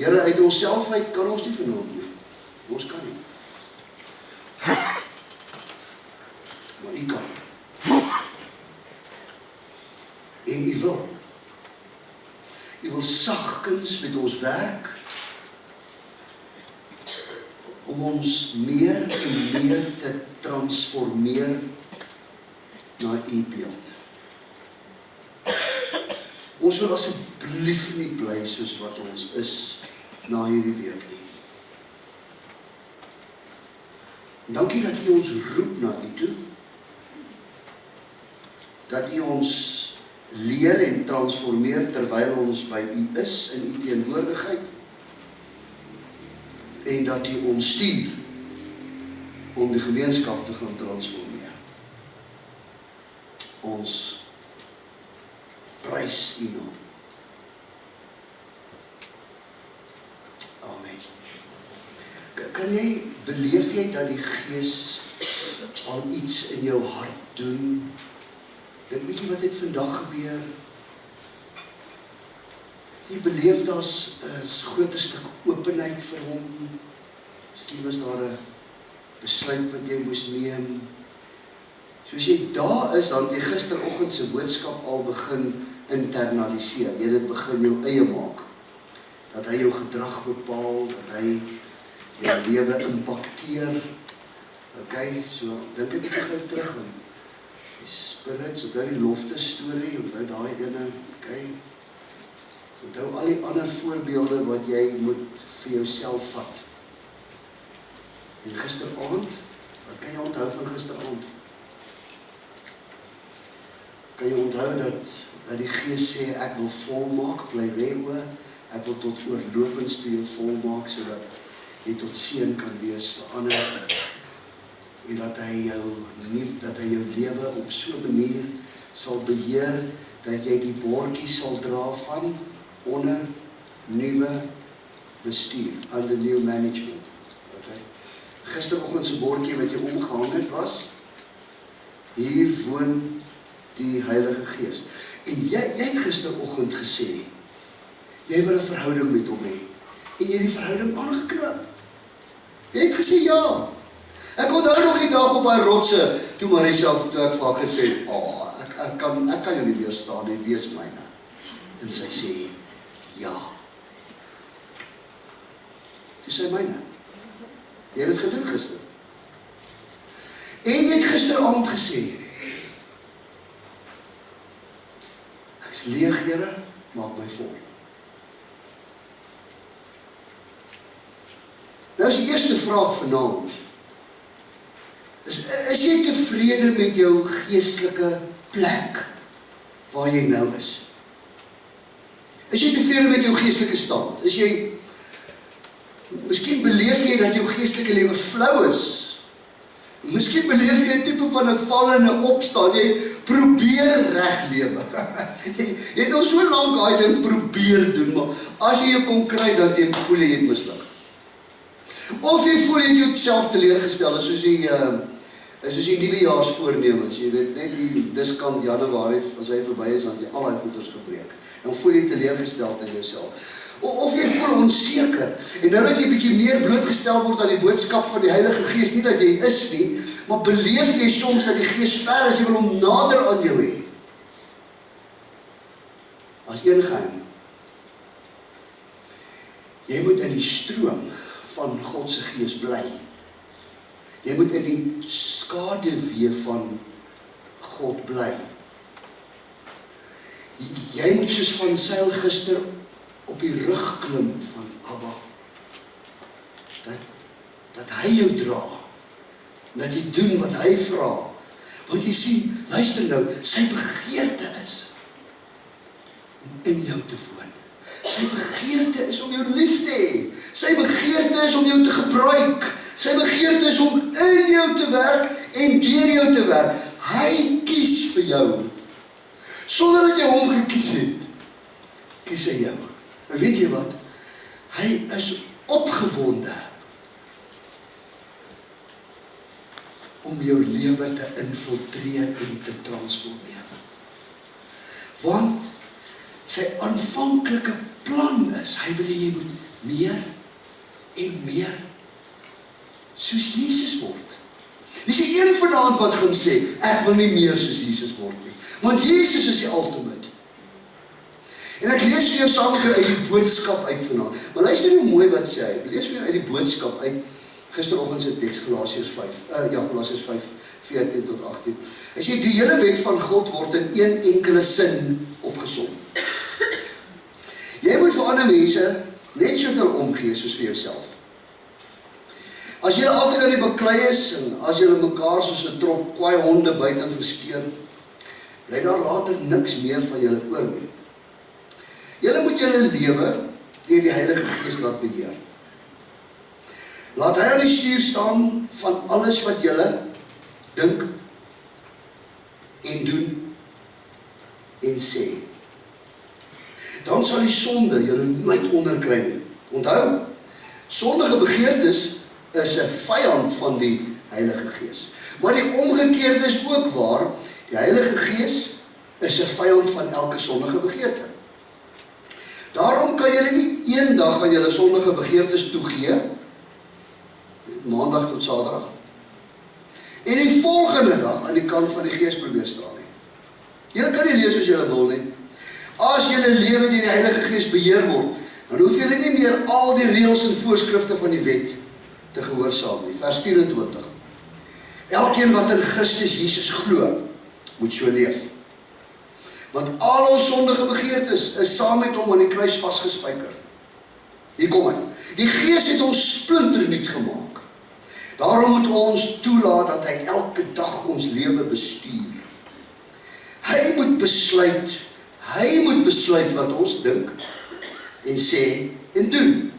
Here, uit onsself uit kan ons nie vanaand nie. Ons kan nie. Maar U kan. En U wil. U wil sagkens met ons werk, om ons meer en meer te transformeer na U beeld. Ons wil asseblief nie bly soos wat ons is na hierdie week nie. Dankie dat U ons roep na U toe. Dat U ons leer en transformeer terwyl ons by U is in U teenwoordigheid. En dat U ons stuur om die gemeenskap te gaan transformeer. Ons prys U naam. Amen. Kan jy, beleef jy dat die Gees al iets in jou hart doen? Dink weet jy wat het vandag gebeur? Jy beleef daar's 'n groot stuk openheid vir hom. Miskien was daar 'n besluit wat jy moes neem. Soos jy daar is, dan het jy gisteroggend se boodskap al begin internaliseer. Jy het dit begin jou eie maak. Dat hy jou gedrag bepaal, dat hy jou lewe impakteer. Okay, so dink 'n bietjie gou terug aan die spirits, onthou die lofte storie, onthou daai ene, okay. Onthou al die ander voorbeelde wat jy moet vir jouself vat. En gisteraand, wat kan jy onthou van gisteraand? Kan jy onthou dat die Gees sê, ek wil volmaak, bly reë, ek wil tot oorlopends toe jou volmaak, sodat jy tot seën kan wees vir ander, en dat hy jou lewe op so 'n manier sal beheer, dat jy die bordjie sal dra van onder nuwe bestuur, under new management. Okay. Gisteroggend se bordjie wat jy omgehang het was, hier woon die Heilige Gees. En jy het gisteroggend gesê, jy wil 'n verhouding met hom hê, en jy het die verhouding aangeknip. Jy het gesê ja. Ek onthou nog die dag op daai rotse, toe Marisa, toe ek vir haar gesê het, ek kan jou nie meer staan nie, wees myne. En sy sê, ja. Toe sê myne. Jy het dit gedoen gister. En jy het gisteraand gesê, ek's leeg, Here, maak my vol. Nou is die eerste vraag vanaand, is jy tevrede met jou geestelike plek waar jy nou is? Is jy tevrede met jou geestelike stand? Miskien beleef jy dat jou geestelike lewe flou is. Miskien beleef jy 'n tipe van 'n val en 'n opstaan. Jy probeer reg lewe. Jy het al so lank daai ding probeer doen, maar as jy jou kon kry, dan jy voel jy het misluk. Of jy voel jy het jouself teleurgestel, soos die nuwejaarsvoornemens, jy weet, net die diskant Januarie, as hy verby is, dan jy al die goeders gebreek. Dan voel jy teleurgesteld in jouself. Of jy voel onseker, en nou dat jy bietjie meer blootgestel word aan die boodskap van die Heilige Gees, nie dat jy is nie, maar beleef jy soms dat die Gees ver is, jy wil hom nader aan jou hê. As een geheim, jy moet in die stroom van God se Gees bly. Jy moet in die skaduwee van God bly. Jy moet soos van Saul gister op die rug klim van Abba. Dat hy jou dra. Dat jy doen wat hy vra. Want jy sien, luister nou, sy begeerte is om in jou te woon. Sy begeerte is om jou lief te hê. Sy begeerte is om jou te gebruik. Sy begeerte is om in jou te werk en deur jou te werk. Hy kies vir jou. Sonder dat jy hom gekies het, kies hy jou. En weet jy wat? Hy is opgewonde om jou lewe te infiltreer en te transformeer. Want sy aanvanklike plan is, hy wil hê jy moet meer en meer soos Jesus word. Dis die een vanaand wat gaan sê, ek wil nie meer soos Jesus word nie. Want Jesus is die ultimate. En ek lees vir jou saam met jou uit die boodskap uit vanaand. Maar luister hoe mooi wat sê hy. Ek lees vir jou uit die boodskap uit gisteroggend se teks, Galasiërs 5, 14 tot 18. Hy sê, die hele wet van God word in een enkele sin opgesom. Jy moet vir ander mense net soveel omgee soos vir jouself. As jy altyd aan die baklei is, en as jy mekaar soos 'n trop kwaai honde buite verskeer, bly daar later niks meer van julle oor nie. Julle moet julle lewe deur die Heilige Gees laat beheer. Laat hy aan die stuur staan van alles wat julle dink en doen en sê. Dan sal die sonde julle nooit onderkry nie. Onthou, sondige begeertes is 'n vyand van die Heilige Gees. Maar die omgekeerde is ook waar. Die Heilige Gees is 'n vyand van elke sondige begeerte. Daarom kan julle nie eendag aan julle sondige begeertes toegee, maandag tot saterdag, en die volgende dag aan die kant van die Gees probeer staan nie. Julle kan nie leef soos julle wil nie. As julle lewe deur die Heilige Gees beheer word, dan hoef julle nie meer al die reëls en voorskrifte van die wet te gehoorsaam nie. Vers 24. Elkeen wat in Christus Jesus glo, moet so leef. Want al ons sondige begeertes is saam met hom aan die kruis vasgespijker. Hier kom hy. Die Gees het ons splinternuut gemaak. Daarom moet ons toelaat dat hy elke dag ons lewe bestuur. Hy moet besluit wat ons dink en sê en doen.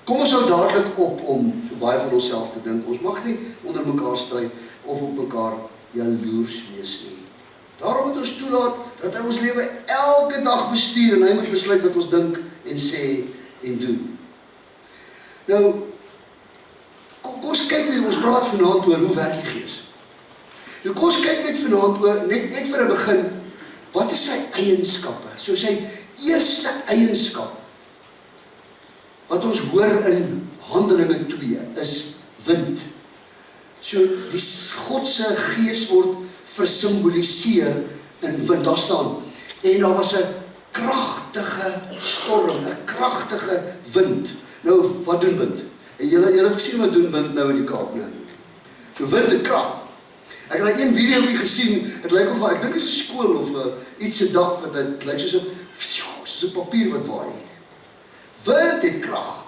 Kom ons hou dadelik op om so baie van onsself te dink. Ons mag nie onder mekaar stry of op mekaar jaloers wees nie. Daarom moet ons toelaat dat hy ons lewe elke dag bestuur en hy moet besluit wat ons dink en sê en doen. Nou, kom ons kyk net, ons praat vanaand oor hoe werk die Gees. Nou kom ons kyk net vanaand oor, net vir 'n begin, wat is sy eienskappe? So sy eerste eienskap, wat ons hoor in Handelinge 2, is wind. So die Godse Gees word versimboliseer in wind. Daar staan, en daar was 'n kragtige storm, 'n kragtige wind. Nou, wat doen wind? En julle het gesien wat doen wind nou in die Kaap, nee? So wind het krag. Ek het een videoetjie gesien, het lyk of, ek dink is 'n skool of iets se dak, wat het lyk soos 'n papier wat waai. Wind het krag.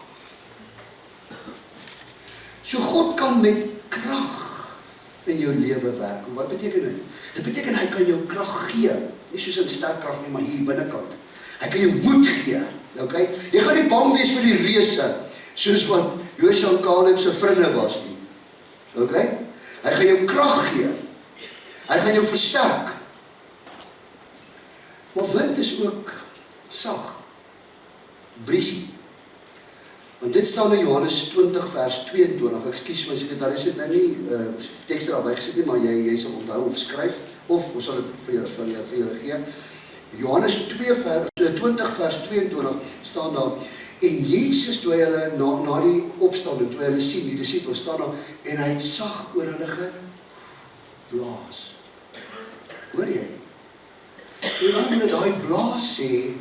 So God kan met krag in jou lewe werk. Wat beteken dit? Dit beteken hy kan jou krag gee. Nie soos 'n sterk krag nie, maar hier binnekant. Hy kan jou moed gee. Okay? Jy gaan nie bang wees vir die reuse, soos wat Josua en Caleb se vriende was nie. Okay? Hy gaan jou krag gee. Hy gaan jou versterk. Maar wind is ook sag. Briesie. Want dit staan in Johannes 20 vers 22. Ekskuus my sekretaris het nou nie teks daarby gesit nie, maar jy sal onthou of skryf of ons sal dit vir julle gee. Johannes 20 vers 22 staan daar, en Jesus toe hy hulle na die opstanding, toe hy hulle sien, die disippels staan daar, en hy het sag oor hulle geblaas. Hoor jy? En dan met daai blaas sê,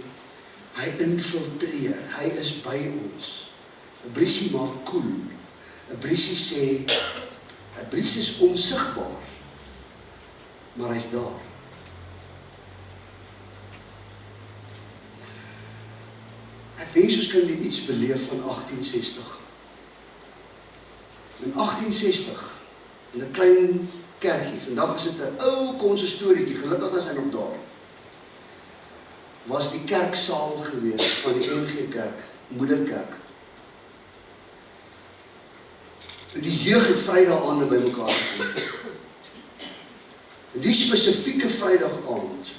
hy infiltreer, hy is by ons. 'n Briesie maak koel. 'n Briesie sê, 'n briesie is onsigbaar, maar hy's daar. Ek wens ons kan iets beleef van 1860. In 1860, in 'n klein kerkie, vandag is dit 'n ou konsistorietjie, gelukkig is hy nog daar, was die kerksaal gewees van die NG Kerk, moederkerk. En die jeug het Vrydaгаande by mekaar gekom. En die spesifieke Vrydag-aand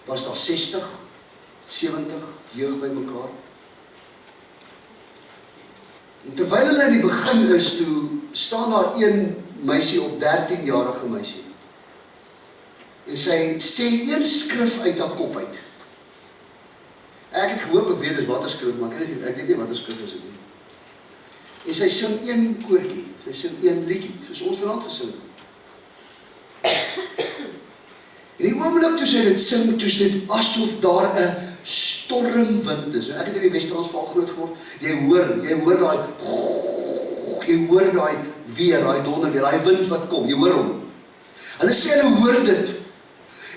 was daar 60, 70 jeug by mekaar. En terwyl hulle in die begin is, toe staan daar een meisie op, 13-jarige meisie. En sy sê een skrif uit haar kop uit. Ek het gehoop, ek weet dis wat 'n skrif, maar ek weet nie wat 'n skrif is dit nie. En sy sing een koortjie, sy sing een liedjie, soos ons vanaand gesing het. En die oomblik toe sy dit sing, toe is dit asof daar 'n stormwind is. Ek het in die Wes-Transvaal groot geword. Jy hoor daai weer, daai donder weer, daai wind wat kom, jy hoor hom. Hulle sê hulle hoor dit.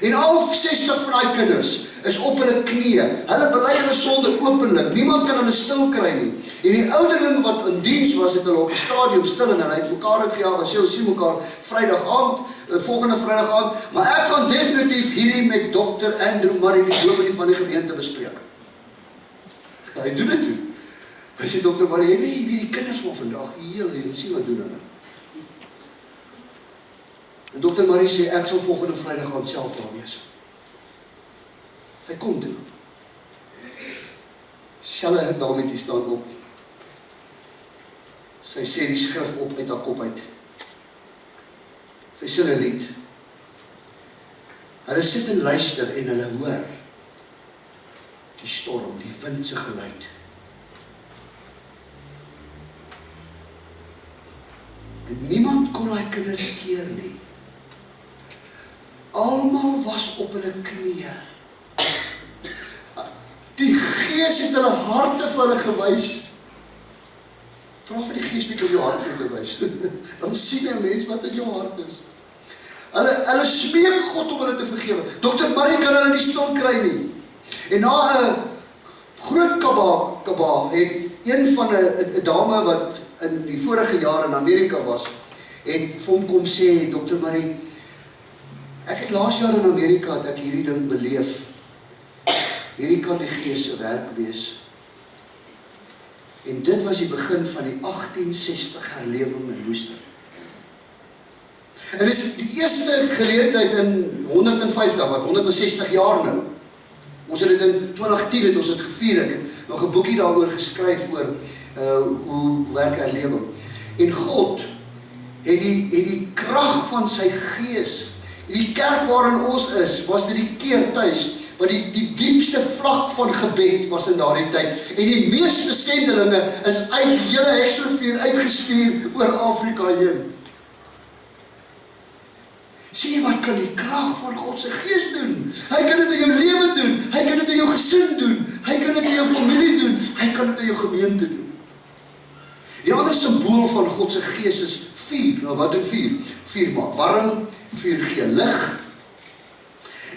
En al 60 van daai kinders is op hulle knieë. Hulle bely hulle sonde openlik. Niemand kan hulle stil kry nie. En die ouderling wat in diens was, het hulle op die stadion stil en hulle het mekaar uitgejaag en sê, ons sien mekaar Vrydag aand, volgende Vrydag aand, maar ek gaan definitief hierdie met Dr. Andrew Murray, die dominee van die gemeente, bespreek. Hy doen dit toe. Hy sê, Dr. Murray, jy weet die kinders van vandag, heel lief, sien wat doen hulle. En Dr. Murray sê, ek sal volgende Vrydag aand self daar wees. Hy kom toe. Selle het daarmee die staan op. Sy sê die skrif op uit haar kop uit. Sy sing 'n lied. Hulle sit en luister en hulle hoor die storm, die wind se geluid. En niemand kon daai kinders keer nie. Almal was op hulle knieë. Die Gees het hulle harte vir hulle gewys. Vra vir die Gees bietjie om jou hart vir jou te wys. Dan sien 'n mens wat in jou hart is. Hulle smeek God om hulle te vergewe. Dr. Murray kan hulle nie stil kry nie. En na 'n groot kaba het een van 'n dame wat in die vorige jaar in Amerika was, het vir hom kom sê, Dr. Murray, ek het laas jaar in Amerika het ek hierdie ding beleef. Hierdie kan die Gees se werk wees. En dit was die begin van die 1860 herlewing in Worcester. En dit is die eerste geleentheid in 150, wat 160 jaar nou. Ons het dit in 2010 het ons het gevier. Ek het nog 'n boekie daaroor geskryf oor hoe werk herlewing. En God het die krag van sy Gees. Die kerk waarin ons is, was dit die keer tuis, wat die diepste vlak van gebed was in daardie tyd. En die meeste sendelinge is uit die hele Hexrivier uitgestuur oor Afrika heen. Sien wat kan die krag van God se Gees doen? Hy kan dit in jou lewe doen, hy kan dit in jou gesin doen, hy kan dit in jou familie doen, hy kan dit in jou gemeente doen. Die ander simbool van God se Gees is vuur. Nou wat doen vuur? Vuur maak warm, vuur gee lig.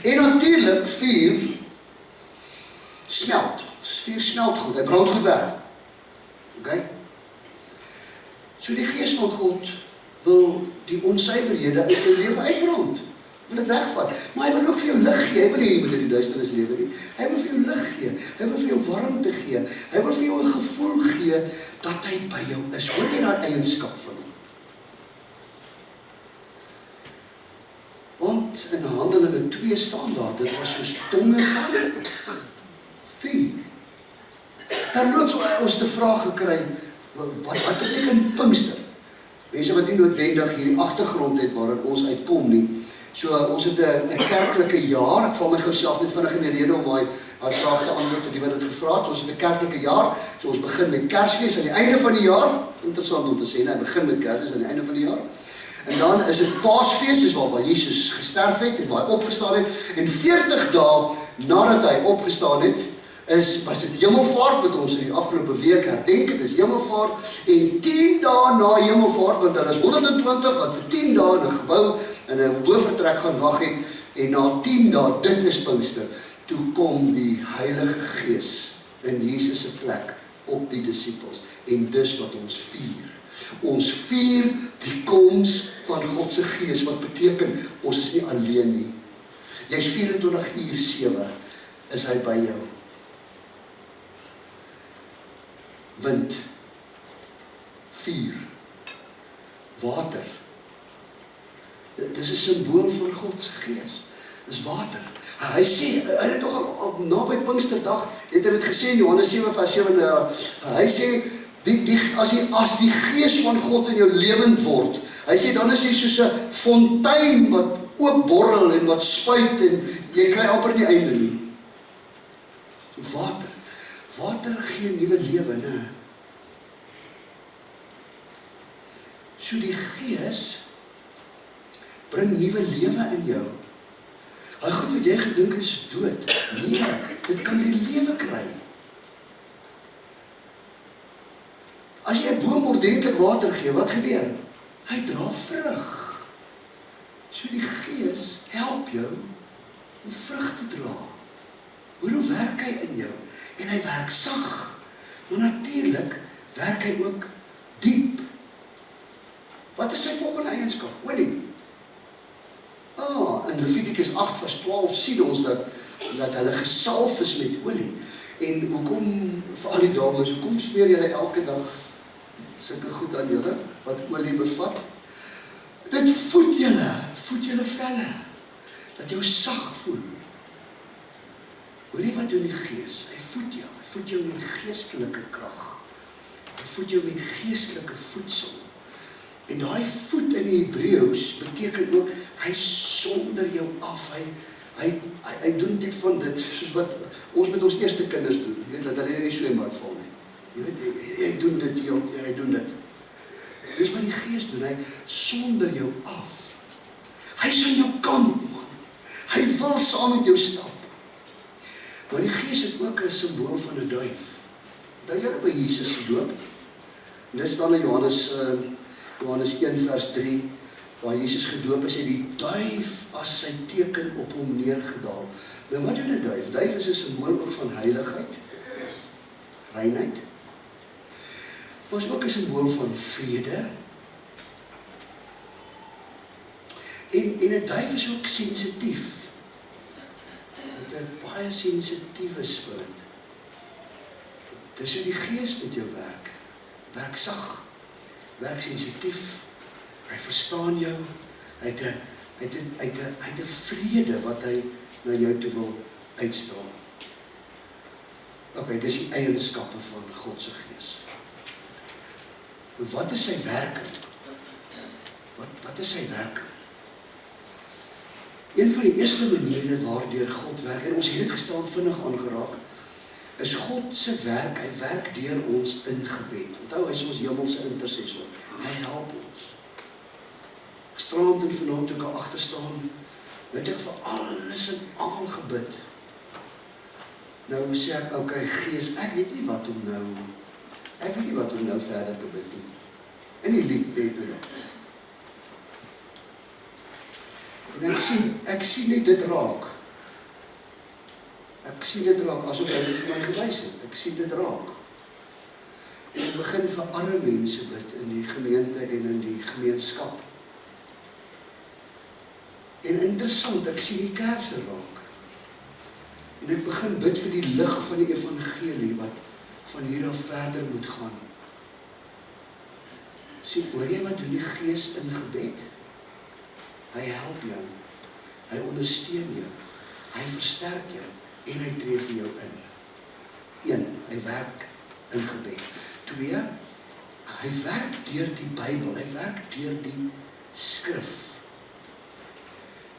En natuurlik vuur smelt. Vuur smelt goed, hy brand goed weg. Okay? So die Gees van God wil die onsuiverhede uit jou lewe uitbrand. Wil dit wegvat. Maar hy wil ook vir jou lig gee. Hy wil nie met in die duisternis lewe nie. Hy wil vir jou lig gee. Hy wil vir jou warmte gee. Hy wil vir jou 'n gevoel gee dat hy by jou is. Hoor jy daai eienskap van hom? Want in Handelinge 2 staan daar, dit was soos tonge van vuur. Daar loop ons te vraag gekry, wat beteken Pinkster? Mense wat nie noodwendig hierdie agtergrond het waarin ons uitkom nie. So ons het 'n kerklike jaar, ek val my gou self net vinnig in die rede om daai vraag te antwoord vir die wat dit gevra het. Ons het 'n kerklike jaar, so ons begin met Kersfees aan die einde van die jaar. Interessant om te sê, hy begin met Kersfees aan die einde van die jaar. En dan is dit Paasfees, dis waar Jesus gesterf het en waar hy opgestaan het. En 40 dae nadat hy opgestaan het, was dit Hemelvaart wat ons in die afgelope week herdenk het, is Hemelvaart. En 10 dae na Hemelvaart, want hulle is 120 wat vir 10 dae in 'n gebou in 'n boorvertrek gaan wag het. En na 10 dae, dit is Pinkster, toe kom die Heilige Gees in Jesus se plek op die disippels. En dis wat ons vier. Ons vier die koms van God se Gees, wat beteken, ons is nie alleen nie. Jy's 24/7, is hy by jou. Wind, vuur, water. Dis 'n simbool van God se Gees. Dis water. Hy sê, hy het toch al naby Pinksterdag, het hy dit gesê in Johannes 7 vers 7, hy sê, as die Gees van God in jou lewend word, hy sê, dan is hy soos 'n fontein wat oopborrel en wat spuit en jy kry amper nie einde nie. So water gee nuwe lewe, né? So die Gees bring nuwe lewe in jou. Hy goed wat jy gedink is dood. Nee, dit kan weer lewe kry. As jy 'n boom ordentlik water gee, wat gebeur? Hy dra vrug. So die Gees help jou om vrug te dra. Hoe werk hy in jou? En hy werk sag. Maar natuurlik werk hy ook diep. Wat is sy volgende eienskap? Olie. In Levitikus 8 vers 12 sien ons dat hulle gesalf is met olie. En hoekom, vir al die dames, hoekom smeer julle elke dag sulke goed aan julle, wat olie bevat? Dit voed julle velle, dat jou sag voel. Hoor jy wat doen die Gees? Hy voed jou met geestelike krag. Hy voed jou met geestelike voedsel. En daai voed in die Hebreëus beteken ook, hy sonder jou af, hy doen dit van dit, soos wat ons met ons eerste kinders doen, jy weet, dat hulle nie swembad val nie. Jy weet, hy doen dit. Dis wat die Gees doen, hy sonder jou af. Hy is aan jou kant, man. Hy wil saam met jou stap. Maar die Gees het ook 'n simbool van 'n duif. Onthou julle by Jesus se doop? En dit staan in Johannes 1 vers 3, waar Jesus gedoop is, het die duif as sy teken op hom neergedaal. Nou wat doen 'n duif? Duif is 'n simbool ook van heiligheid, reinheid, maar is ook 'n simbool van vrede. En 'n duif is ook sensitief. Met 'n baie sensitiewe spirit. Dis hoe die Gees met jou werk. Werk sag, werk sensitief. Hy verstaan jou. Hy het 'n vrede wat hy na jou toe wil uitstraal. Okay, dis die eienskappe van God se Gees. Wat is sy werking? Wat is sy werking? Een van die eerste maniere waardeur God werk, en ons het dit gisterand vinnig aangeraak, is God se werk, hy werk deur ons in gebed. Onthou, hy is ons hemelse intercessor. Hy help ons. Gisterand en vanaand toe ek agter staan, het ek vir alles en almal gebid. Nou sê ek, okay, Gees, ek weet nie wat om nou verder te bid nie. En die lied net weer. En ek sien net dit raak. Ek sien dit raak, asof hy dit vir my gewys het. Ek sien dit raak. En ek begin vir arme mense bid in die gemeente en in die gemeenskap. En interessant, ek sien die kerse raak. En ek begin bid vir die lig van die evangelie wat van hier af verder moet gaan. Sien, hoor jy wat doen die Gees in gebed? Hy help jou, hy ondersteun jou, hy versterk jou en hy tree vir jou in. 1, hy werk in gebed. 2, hy werk deur die Bybel, hy werk deur die skrif.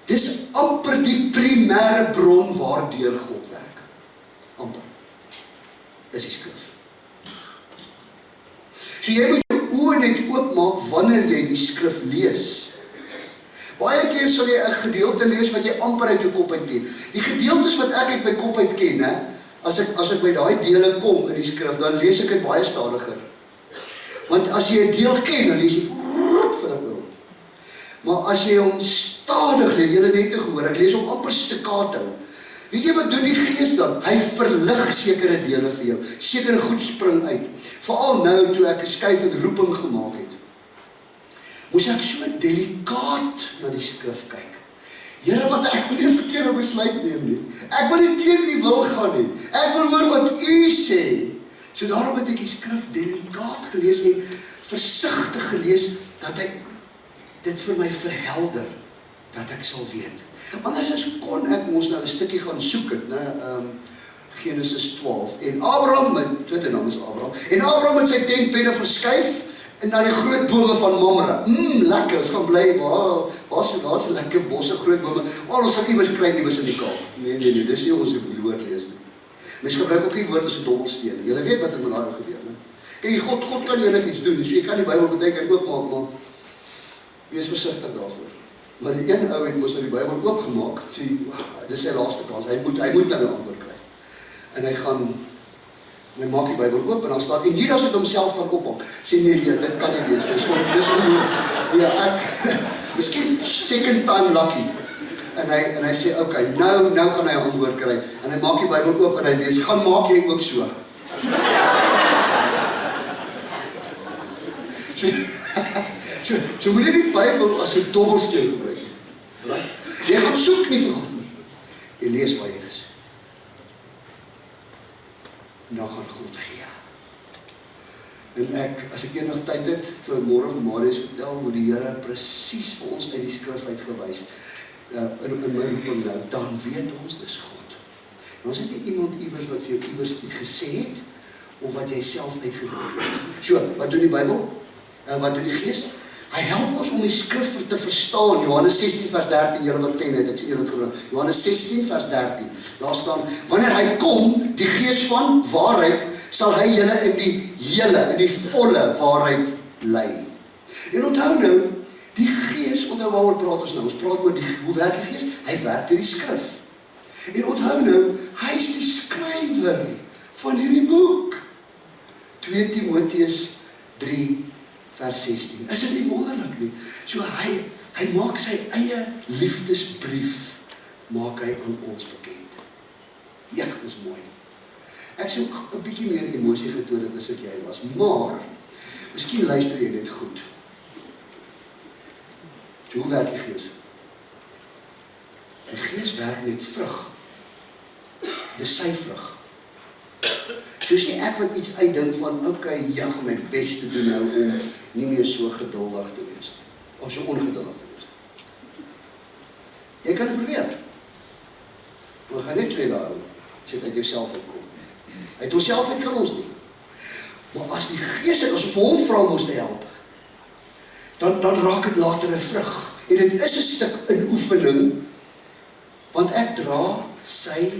Dis amper die primêre bron waardeur God werk. Amper. Is die skrif. So jy moet jou oë net oopmaak wanneer jy die skrif lees. Baie keer sal jy 'n gedeelte lees wat jy amper uit jou kop uit ken. Die gedeeltes wat ek uit my kop uit ken, as ek by daai dele kom in die skrif, dan lees ek dit baie stadiger. Want as jy 'n deel ken, dan lees jy vinnig oor hom. Maar as jy hom stadig lees, jy het net gehoor, ek lees hom amper staccato. Weet jy wat doen die Gees dan? Hy verlig sekere dele vir jou. Sekere goed spring uit. Veral nou toe ek 'n skuif en roeping gemaak het. Moes ek so delikaat na die skrif kyk. Here, wat ek wil nie 'n verkeerde besluit neem nie. Ek wil nie teen U wil gaan nie. Ek wil hoor wat U sê. So daarom het ek die skrif delikaat gelees en versigtig gelees, dat hy dit vir my verhelder, dat ek sal weet. Anders kon ek mos nou 'n stukkie gaan soek het, Genesis 12, en Abraham, my tweede naam is Abraham, en Abraham het sy tentpenne verskuif, en na die groot bome van Mamre. Lekker, ons gaan bly, daar's 'n lekker bosse, groot bome, ons sal iewers kry, iewers in die Kaap. Nee, dis nie ons die woord lees nie. Mens gebruik ook die woord as 'n dobbelsteen. Julle weet wat het met daai gebeur, né? Kyk, God kan enigiets doen, so jy kan die Bybel baie oopmaak, maar wees versigtig daarvoor. Maar die een ou het mos nou die Bybel oopgemaak, sê, dis sy laaste kans, hy moet nou 'n antwoord kry. En hy maak die Bybel oop en dan staan, en Judas het homself gaan ophang. Sê nee, dit kan nie wees, dis miskien second time lucky. En hy sê, okay, nou gaan hy 'n antwoord kry. En hy maak die Bybel oop en hy lees, gaan maak jy ook so. So moet jy die Bybel as 'n dobbelsteen gebruik. Jy gaan soek nie vir God nie. Jy lees waar jy is. En dan gaan God gee. En as ek eendag tyd het, vir môre vir Marius vertel, hoe die Here presies vir ons uit die skrif uitgewys, in my roeping nou, dan weet ons, dis God. En ons het nie iemand iewers wat vir jou iewers iets gesê het, of wat jy self uitgedink het. So, wat doen die Bybel? Wat doen die Gees? Hy help ons om die skrif te verstaan. Johannes 16 vers 13, julle wat pen het, ek sê eerlik gebring. Johannes 16 vers 13, daar staan, wanneer hy kom, die Gees van waarheid, sal hy julle in die volle waarheid lei. En onthou nou, die Gees, onthou waaroor praat ons nou? Ons praat oor hoe werk die Gees? Hy werk deur die skrif. En onthou nou, hy is die skrywer van hierdie boek. 2 Timoteus 3 vers 16. Is dit nie wonderlik nie? So hy maak sy eie liefdesbrief, maak hy aan ons bekend. Ja, dit is mooi. Ek sê ook 'n bietjie meer emosie getoon het as ek jy was, maar miskien luister jy net goed. So hoe werk die Gees? Die Gees werk met vrug. Dis sy vrug. Soos nie ek wat iets uitdink van, okay, jy gaan my bes te doen nou om nie meer so geduldig te wees, of so ongeduldig te wees. Jy kan het probeer. Maar gaan net 2 dae hou, as jy uit jouself uitkom. Uit onsself uit kan ons nie. Maar as die Gees het, as ons vir hom vra om ons te help, dan raak het later 'n vrug. En dit is 'n stuk in oefening, want ek dra sy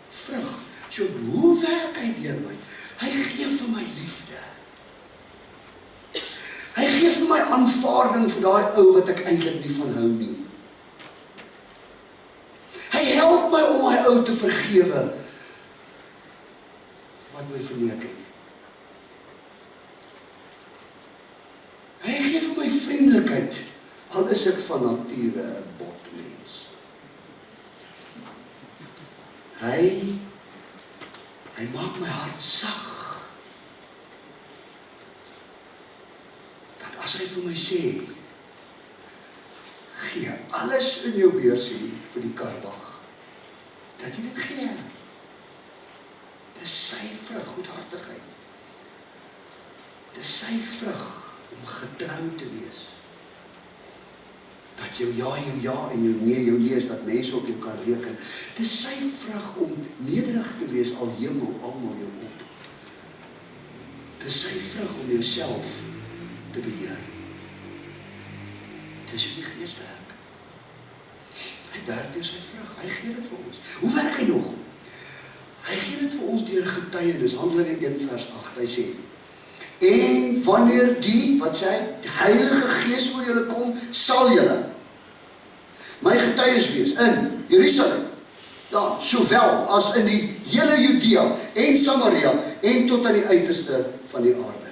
vrug. So hoe werk hy deur my? Hy gee vir my liefde. Hy gee vir my aanvaarding vir daai ou wat ek eintlik nie van hou nie. Hy help my om my ou te vergewe wat my verneek het. Hy gee vir my vriendelikheid, al is ek van nature 'n botmens. Hy maak my hart sag. Dat as hy vir my sê, gee alles in jou beursie vir die karwag, dat jy dit gee. Dis sy vrug, goedhartigheid. Dis sy vrug om getrou te wees. Dat jou ja en jou nee is, dat mense op jou kan reken. Dis sy vrug om nederig te wees, al hemel almal jou op. Dis sy vrug om jouself te beheer. Dis hoe die Gees werk. Hy werk deur sy vrug, hy gee dit vir ons. Hoe werk hy nog? Hy gee dit vir ons deur getuienis, Handelinge 1 vers 8, hy sê, en wanneer die Heilige Gees oor julle kom, sal julle my getuies wees in Jerusalem, daar, sowel as in die hele Judea en Samaria en tot aan die uiterste van die aarde.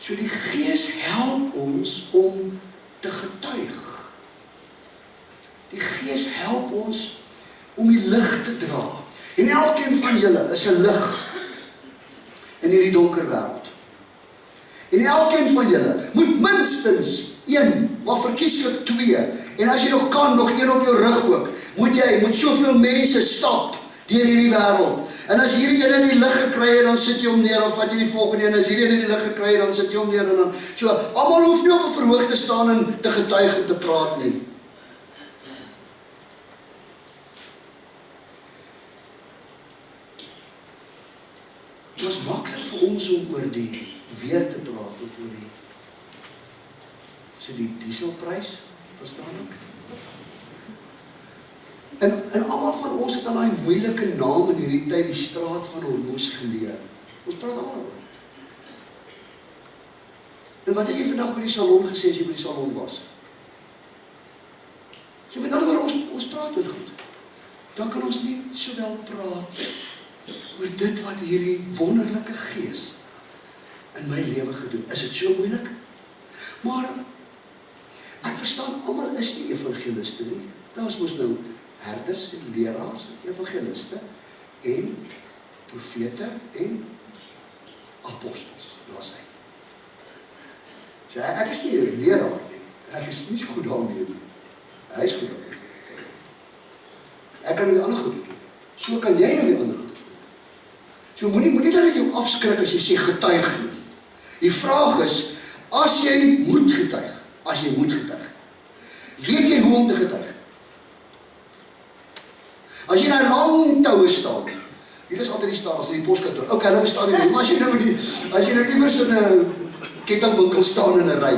So die Gees help ons om te getuig. Die Gees help ons om die lig te dra. En elkeen van julle is 'n lig in hierdie donker wêreld. En elkeen van julle moet minstens 1, maar verkieslik 2. En as jy nog kan, nog 1 op jou rug ook. Moet soveel mense stap deur hierdie wêreld. En as hierdie ene die lig gekry het, dan sit jy hom neer, of vat jy die volgende en as hierdie ene die lig gekry het, dan sit jy hom neer en dan so, almal hoef nie op 'n verhoog te staan en te getuig en te praat nie. Dit was maklik vir ons om oor die weer te praat of oor die dieselprys, verstaan ek? En almal van ons het al daai moeilike naam in hierdie tyd, die straat van Hormuz geleer. Ons praat almal oor. En wat het jy vandag by die salon gesê as jy by die salon was? So met ander woorde, ons praat oor goed. Dan kan ons nie sowel praat oor dit wat hierdie wonderlike Gees in my lewe gedoen. Is dit so moeilik? Maar ek verstaan, almal is nie evangeliste nie. Ons moes nou herders en leraars, evangeliste en profete en apostels. Daar's hy. So ek is nie 'n leraar nie. Ek is nie goed daarmee nie. Hy is goed daarmee. Ek kan nie ander goed doen. So kan jy nou weer ander goed doen. So moenie dat dit jou afskrik as jy sê getuig nie. Die vraag is, as jy moet getuig, weet jy hoe om te getuig? As jy nou lang toue staan, hier is altyd die staan, in die poskantoor, ok, hulle bestaan nie meer, maar as jy nou iewers in 'n kettingwinkel staan in 'n ry,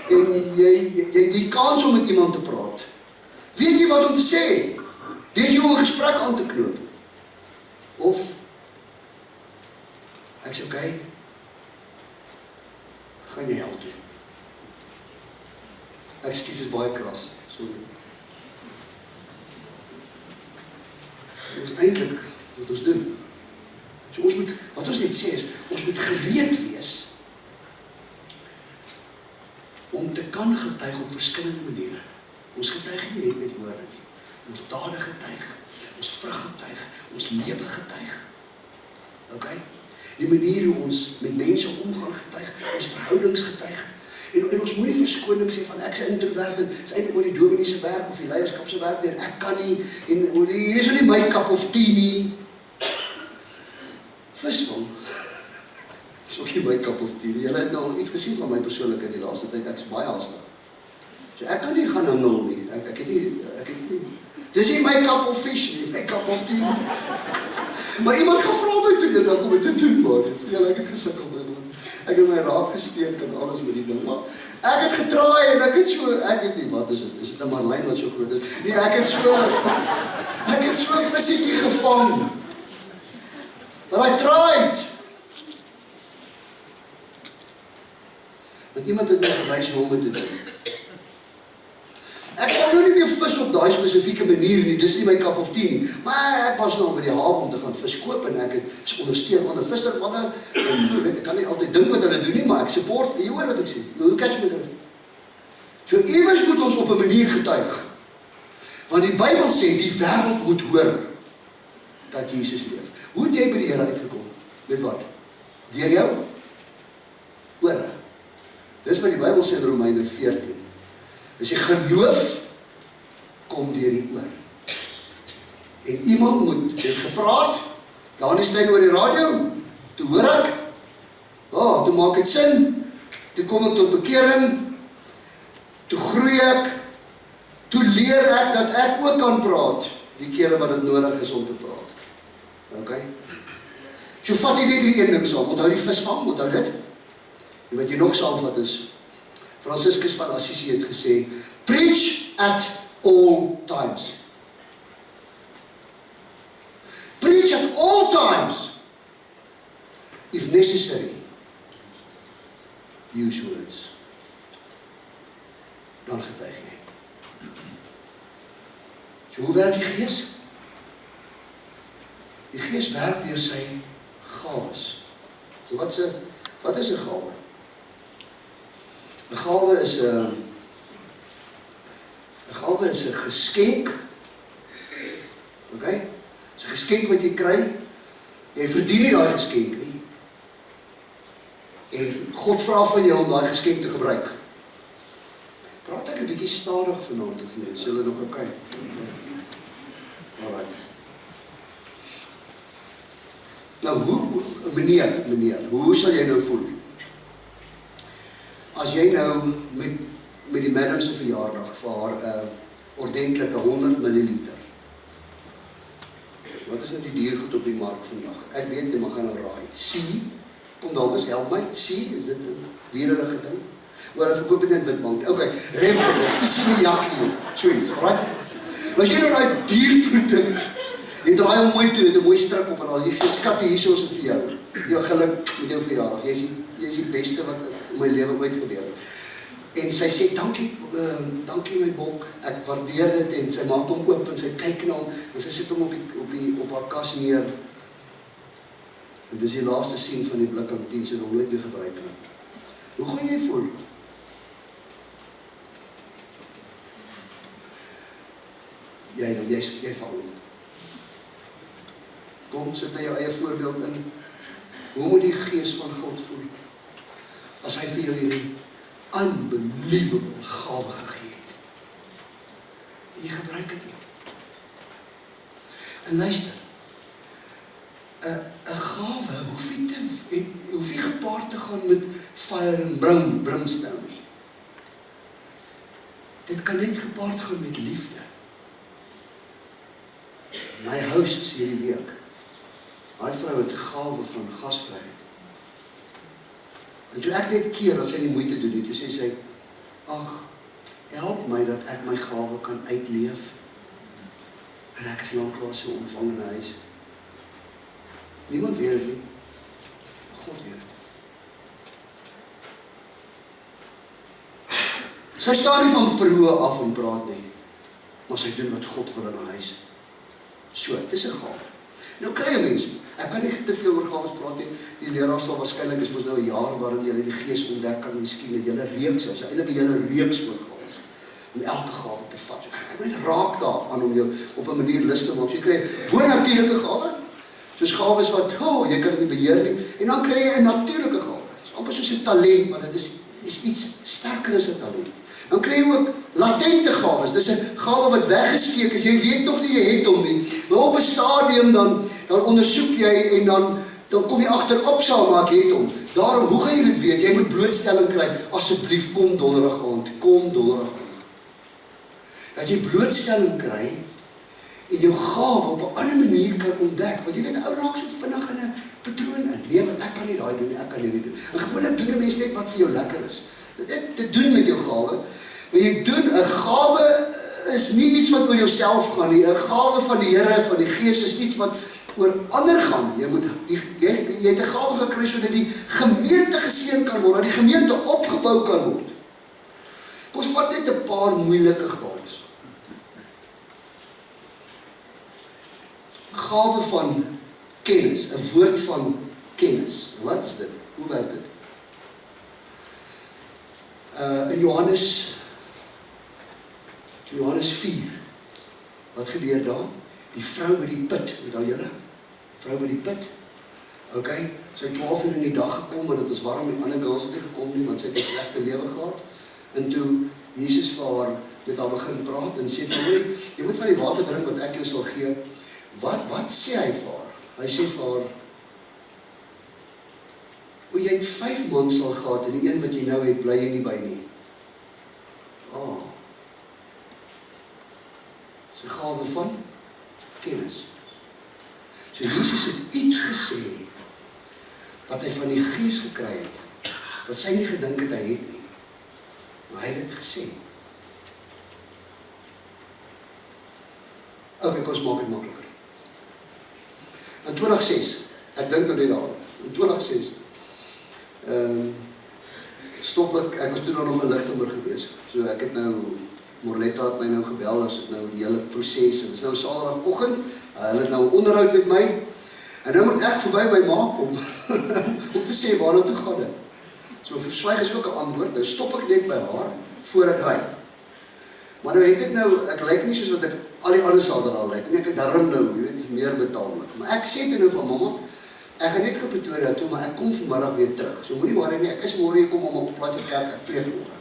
en jy die kans om met iemand te praat, weet jy wat om te sê? Weet jy hoe 'n gesprek aan te knoop? Of, ek sê, ok, gaan jy help doen? Ekskuus is baie kras, sorry. Dit is eintlik wat ons doen. So wat ons net sê is, ons moet gereed wees om te kan getuig op verskillende maniere. Ons getuig nie net met woorde nie. Ons dade getuig, ons vrug getuig, ons lewe getuig. Ok? Die manier hoe ons met mense omgaan getuig, ons verhoudings getuig. En ons moet nie verskoning sê van ek is 'n introvert en is eintlik oor die dominee se werk of die leierskap se werk en ek kan nie en hier is nie my cup of tea nie. Visvang. Dis ook nie my cup of tea nie. Julle het nou al iets gesien van my persoonlik in die laaste tyd. Ek is baie haastig. So ek kan nie gaan hangel nie. Ek het nie. Dis nie my cup of fish nie, my cup of tea. Maar iemand gevra my toe eendag om dit te doen, maar ek het gesukkel met man. Ek het my raak gesteek en alles met die ding, maar ek het getraai en ek weet nie, wat is dit? Is dit 'n marlyn wat so groot is? Nee, ek het so 'n visiekie gevang. But I tried. Want iemand het my gewys hoe om dit te doen. Ek kan nou nie meer vis op daai spesifieke manier nie, dis nie my cup of tea nie. Maar ek was nou by die hawe om te gaan vis koop en ek het ondersteun ander vissermanne en jy weet, ek kan nie altyd dink wat hulle doen nie, maar ek support, jy hoor wat ek sê. You catch my drift. So iewers moet ons op 'n manier getuig. Want die Bybel sê die wêreld moet hoor dat Jesus leef. Hoe het jy by die Here uitgekom? Met wat? Deur jou ore. Dis wat die Bybel sê in Romeine 14. As jy geloof, kom deur die oor. En iemand moet, het gepraat, daar is tyd oor die radio, toe hoor ek, toe maak het sin, toe kom ek tot bekering, toe groei ek, toe leer ek dat ek ook kan praat, die kere wat het nodig is om te praat. Ok? So vat jy net die een ding saam, onthou die visvang, onthou dit, en wat jy nog saamvat is, Franciscus van Assisi het gesê, preach at all times. Preach at all times. If necessary, use words. Dan getuig jy. So hoe werk die Gees? Die Gees werk deur sy gawes. So wat is 'n gawe? 'n gawe is 'n geskenk. Okay? Dis 'n geskenk wat jy kry. Jy verdien nie daai geskenk nie. En God vra van jou om daai geskenk te gebruik. Praat ek 'n bietjie stadig vanaand of nie? Is julle nog okay? Alright. meneer, hoe sal jy nou voel? As jy nou met die madam se verjaardag vir haar ordentlike 100 milliliter. Wat is nou die diergoed op die mark vandag? Ek weet nie, maar gaan nou raai. C, kom dames, help my. C, is dit 'n weerige ding? Hulle verkoop dit in Witbank. Okay, Revlon of Isimiaki of so iets, right? Maar as jy nou daai dierproduk, jy draai hom mooi toe, met 'n mooi strik op en al, jy sê skatte, hier is dit vir jou. Jou geluk met jou verjaardag. Jy is die beste wat in my lewe ooit gebeur het. En sy sê, dankie my bok, ek waardeer dit, en sy maak hom oop, en sy kyk na hom, en sy sit hom op haar kas neer, en dis die laaste sien van die blik aan 10, sy hom nooit weer gebruik nie. Hoe gaan jy voel? Jy val hom. Kom, sit na jou eie voorbeeld in. Hoe moet die gees van God voel? As hy vir jou hierdie unbelievable gawe gegee het. Jy gebruik dit nie. En luister, 'n gawe hoef nie gepaard te gaan met fire en brimstone nie. Dit kan net gepaard gaan met liefde. My hosts hierdie week, daai vrou het 'n gawe van gasvryheid. En toe ek net keer dat sy nie moeite doen nie, toe sê sy, ag, help my dat ek my gawe kan uitleef. En ek is lanklaas so ontvang in huis. Niemand weet dit nie. God weet dit. Sy staan nie van verhoë af en praat nie, maar sy doen wat God wil in haar huis. So, dit is 'n gawe. Nou kry jy mense, ek kan nie te veel oor gawes praat nie, die leraar sal waarskynlik is mos nou 'n jaar waarin jy die gees ontdek kan, miskien 'n hele reeks, is eintlik 'n hele reeks oor gawes, om elke gawe te vat. Ek weet raak daar aan om jou op 'n manier lus te maak. So jy kry bo-natuurlike gawe, soos gawes wat, jy kan dit nie beheer nie, en dan kry jy 'n natuurlike gawe. Dit is amper soos 'n talent, maar dit is iets sterker as 'n talent. Dan kry jy ook latente gawes, dis 'n gawe wat weggesteek is, jy weet nog nie jy het hom nie, maar op 'n stadium dan ondersoek jy en dan kom jy agterop saam maar ek het hom. Daarom, hoe gaan jy dit weet? Jy moet blootstelling kry, asseblief kom donderdag aand, dat jy blootstelling kry en jou gawe op 'n ander manier kan ontdek, want jy weet, ou raak so vinnig in 'n patroon in. Nee, want ek kan nie daai doen nie, ek kan hierdie doen. En gewoonlik doen 'n mens net wat vir jou lekker is. Dit doen met jou gawe, maar jy doen, 'n gawe is nie iets wat oor jouself gaan nie, 'n gawe van die Here, van die Gees is iets wat oor ander gaan. Jy het 'n gawe gekry sodat die gemeente geseën kan word, dat die gemeente opgebou kan word. Kom ons vat net 'n paar moeilike gawes. Gawe van kennis, 'n woord van kennis. Wat is dit? Hoe werk dit? In Johannes 4, wat gebeur daar? Die vrou by die put, onthou julle? Vrou by die put. Okay, sy het 12 uur in die dag gekom, en dit was warm, die ander girls het nie gekom nie, want sy het 'n slegte lewe gehad. En toe Jesus vir haar met haar begin praat, en sê vir haar, jy moet van die water drink wat ek jou sal gee. Wat sê hy vir haar? Hy sê vir haar, jy het 5 mans al gehad, en die een wat jy nou het, bly jy nie by nie. Dis 'n gawe van kennis. So Jesus het iets gesê, wat hy van die Gees gekry het, wat sy nie gedink het hy het nie. Maar hy het dit gesê. Okay, kom ons maak dit makliker. In 2006, ek dink nou net daar, in 2006, stop ek was toe nog in Lichtenburg gewees, so ek het nou, Morletta het my nou gebel, as het nou die hele proces, en het is nou Saterdagoggend, hulle het nou 'n onderhoud met my, en nou moet ek verby my ma kom, om te sê waar nou toe gaan dit. So verswyg is ook 'n antwoord, nou stop ek net by haar, voor ek ry. Maar nou het ek lyk nie soos wat ek al die ander Saterdag lyk, en ek het daarom nou, jy weet, meer betaal. Maar ek sê toe nou van mamma, ek gaan net Pretoria toe, maar ek kom vanmiddag weer terug. So moenie worry nie, ek is môre hier kom om op plaas van kerk, ek preek môre.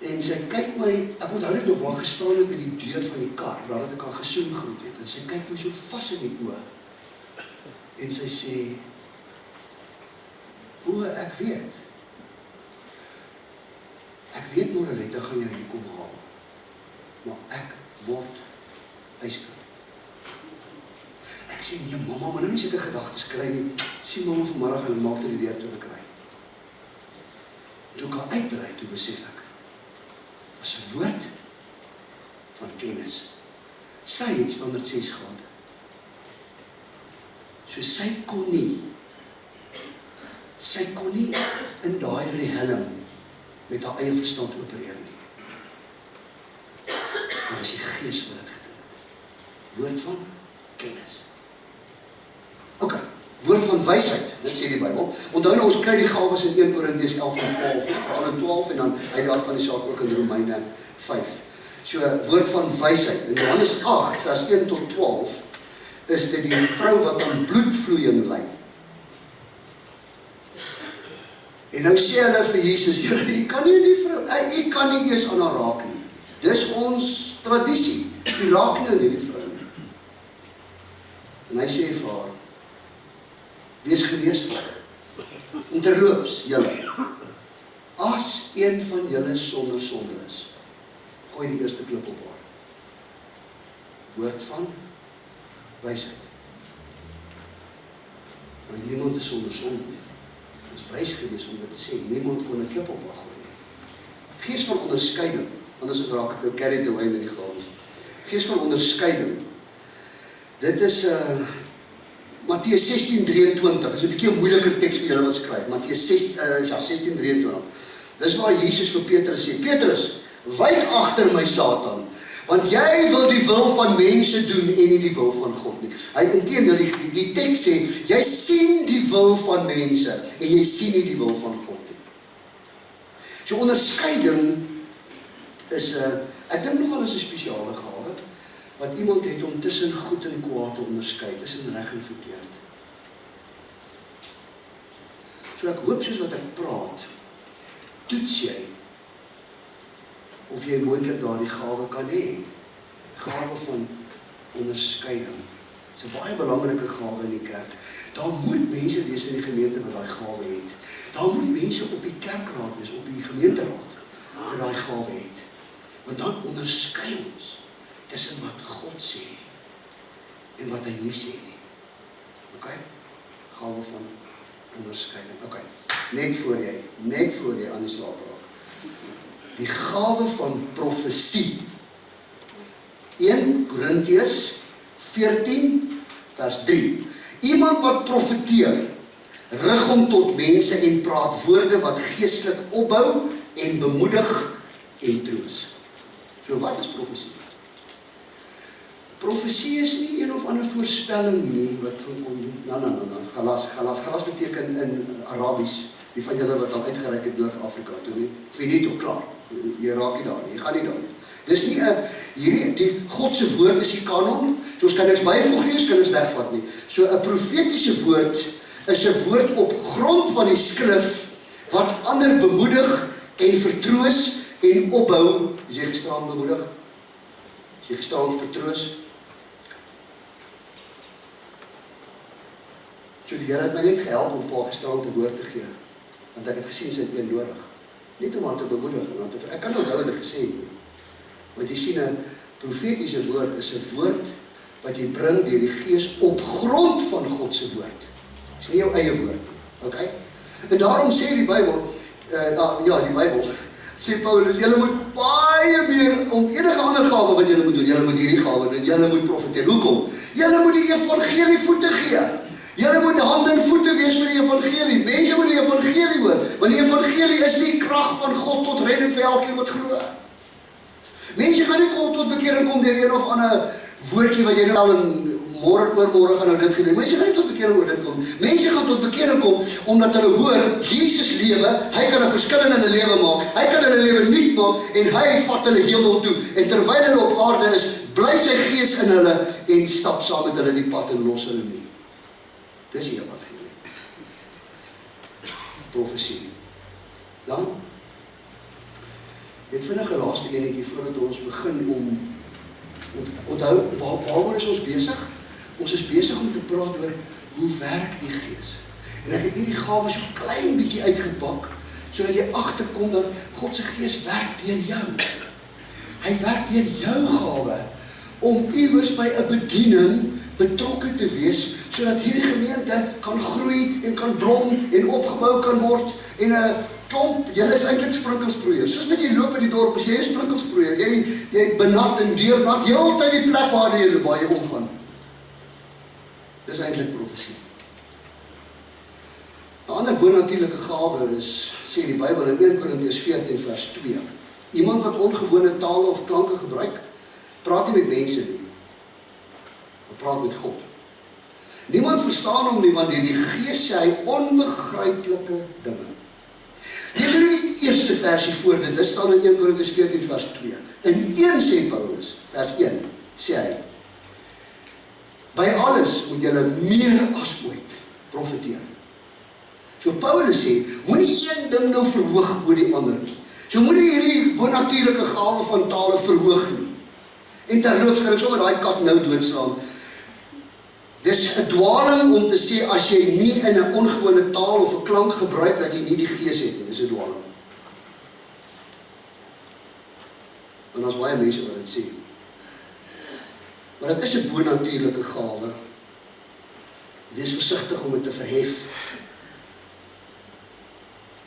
En sy kyk my, ek onthou net nog waar gestaan het by die deur van die kar, nadat ek haar gesoen groet het, en sy kyk my so vas in die oë. En sy sê, o, ek weet Moreletta gaan jou hier kom haal, maar ek word ijskoud. Ek sê, nee mama, maar nou nie sulke gedagtes kry nie, sien mama vanmiddag en maak dit die deur toe ek ry. Toe ek al uitry, toe besef ek, was 'n woord van kennis. Sy het standaard 6 gehad. So sy kon nie in daai helm met haar eie verstand opereer nie. Maar dis die Gees wat dit gedoen het. Woord van kennis. OK, woord van wysheid, dit sê die Bybel. Onthou nou, ons kry die gawes in 1 Korintiërs 11 en 12, veral in 12 en dan uit die aard van die saak ook in Romeine 5. So, woord van wysheid. In Johannes 8, vers 1 tot 12, is dit die vrou wat aan bloedvloeiing ly. En nou sê hulle vir Jesus, Here, jy kan nie eers aan haar raak nie. Dis ons tradisie. Jy raak nie die vrou nie. En hy sê vir haar, wees genees vir haar. En terloops, julle, as een van julle sonder sonde is, gooi die eerste klip op haar. Woord van wysheid. Want niemand is sonder sonde nie. Dit is wys gewees om dit te sê. Niemand kon 'n klip op haar gooi nie. Gees van onderskeiding, anders is raak ek carried away met die gawes. Gees van onderskeiding. Dit is Matteus 16:23. Is 'n bietjie 'n moeiliker teks vir julle wat skryf. Matteus 16:23. Dis waar Jesus vir Petrus sê, Petrus, wyk agter my Satan, want jy wil die wil van mense doen en nie die wil van God nie. Hy inteendeel die teks sê, jy sien die wil van mense en jy sien nie die wil van God nie. So onderskeiding is ek dink nogal is 'n spesiale gawe wat iemand het om tussen goed en kwaad te onderskei, tussen reg en verkeerd. So ek hoop soos wat ek praat, toets jy of jy moontlik daardie gawe kan hê. Gawe van onderskeiding. Dis 'n baie belangrike gawe in die kerk. Daar moet mense wees in die gemeente wat daai gawe het. Daar moet mense op die kerkraad wees, op die gemeenteraad wat daai gawe het. Want dan onderskei ons tussen wat God sê en wat hy nie sê nie. OK? Gawe van onderskeiding. OK. Net voor jy aan die slaap raak. Die gawe van profesie. 1 Korintiërs 14 vers 3. Iemand wat profeteer, rig hom tot mense en praat woorde wat geestelik opbou en bemoedig en troos. So wat is profesie? Profesie is nie een of ander voorspelling nie wat gaan kom. Galas beteken in Arabies. Die van julle wat al uitgereik het Noord-Afrika toe nie, finito, klaar. Jy raak nie daar nie, jy gaan nie daar nie. Dis nie die God se woord is die kanon, so ons kan niks byvoeg nie, ons kan niks wegvat nie. So 'n profetiese woord is 'n woord op grond van die skrif wat ander bemoedig en vertroos en opbou. Is jy gisteraan bemoedig? Is jy gisteraan vertroos? So die Here het my net gehelp om vir gisteraan te woord te gee, want ek het gesien sy het een nodig. Net om haar te bemoedig, ek kan onthou wat ek gesê het nie. Want jy sien, 'n profetiese woord is 'n woord wat jy bring deur die Gees op grond van God se woord. Dis nie jou eie woord nie, okay? En daarom sê die Bybel, die Bybel sê Paulus, julle moet baie meer om enige ander gawe wat julle moet doen. Julle moet hierdie gawe doen, julle moet profeteer. Hoekom? Julle moet die evangelie voete gee. Julle moet hande en voete wees vir die evangelie. Mense moet die evangelie hoor, want die evangelie is die krag van God tot redding vir elkeen wat glo. Mense gaan nie tot bekering kom deur een of ander woordjie wat jy nou al in môre gaan nou dit gedoen. Mense gaan nie tot bekering oor dit kom. Mense gaan tot bekering kom omdat hulle hoor Jesus lewe, hy kan 'n verskil in hulle lewe maak. Hy kan hulle lewe nuut maak en hy vat hulle hemel toe. En terwyl hulle op aarde is, bly sy Gees in hulle en stap saam met hulle die pad en los hulle nie. Dis die evangelie. Profesie. Dan net vinnig 'n laaste enetjie voordat ons begin onthou, waaroor is ons besig? Ons is besig om te praat oor hoe werk die Gees? En ek het nie die gawe so klein bietjie uitgepak, sodat jy agterkom dat God se Gees werk deur jou. Hy werk deur jou gawe, om iewers by 'n bediening betrokke te wees, sodat hierdie gemeente kan groei en kan blom en opgebou kan word en 'n klomp, julle is eintlik sprinkelsproeiers. Soos wat jy loop in die dorp, as jy 'n sprinkelsproeier, jy benat en deurnat heeltyd die plek waar jy baie omgaan. Dis eintlik profesie. 'n ander bonatuurlike gawe is, sê die Bybel in 1 Korintiërs 14 vers 2. Iemand wat ongewone tale of klanke gebruik, praat nie met mense nie, maar praat met God. Niemand verstaan hom nie, want deur die Gees sê hy onbegryplike dinge. Lees nou die eerste versie voor dit, dit staan in 1 Korintiërs 14 vers 2. In 1 sê Paulus, vers 1, sê hy, by alles moet julle meer as ooit profeteer. So Paulus sê, moenie een ding nou verhoog oor die ander nie. So moenie hierdie bonatuurlike gawe van tale verhoog nie. En terloops kan ek sommer daai kat nou doodslaan. Dis 'n dwaling om te sê, as jy nie in 'n ongewone taal of 'n klank gebruik, dat jy nie die Gees het nie. Dis 'n dwaling. En daar's baie mense wat dit sê. Maar dit is 'n bonatuurlike gawe. Wees versigtig om dit te verhef.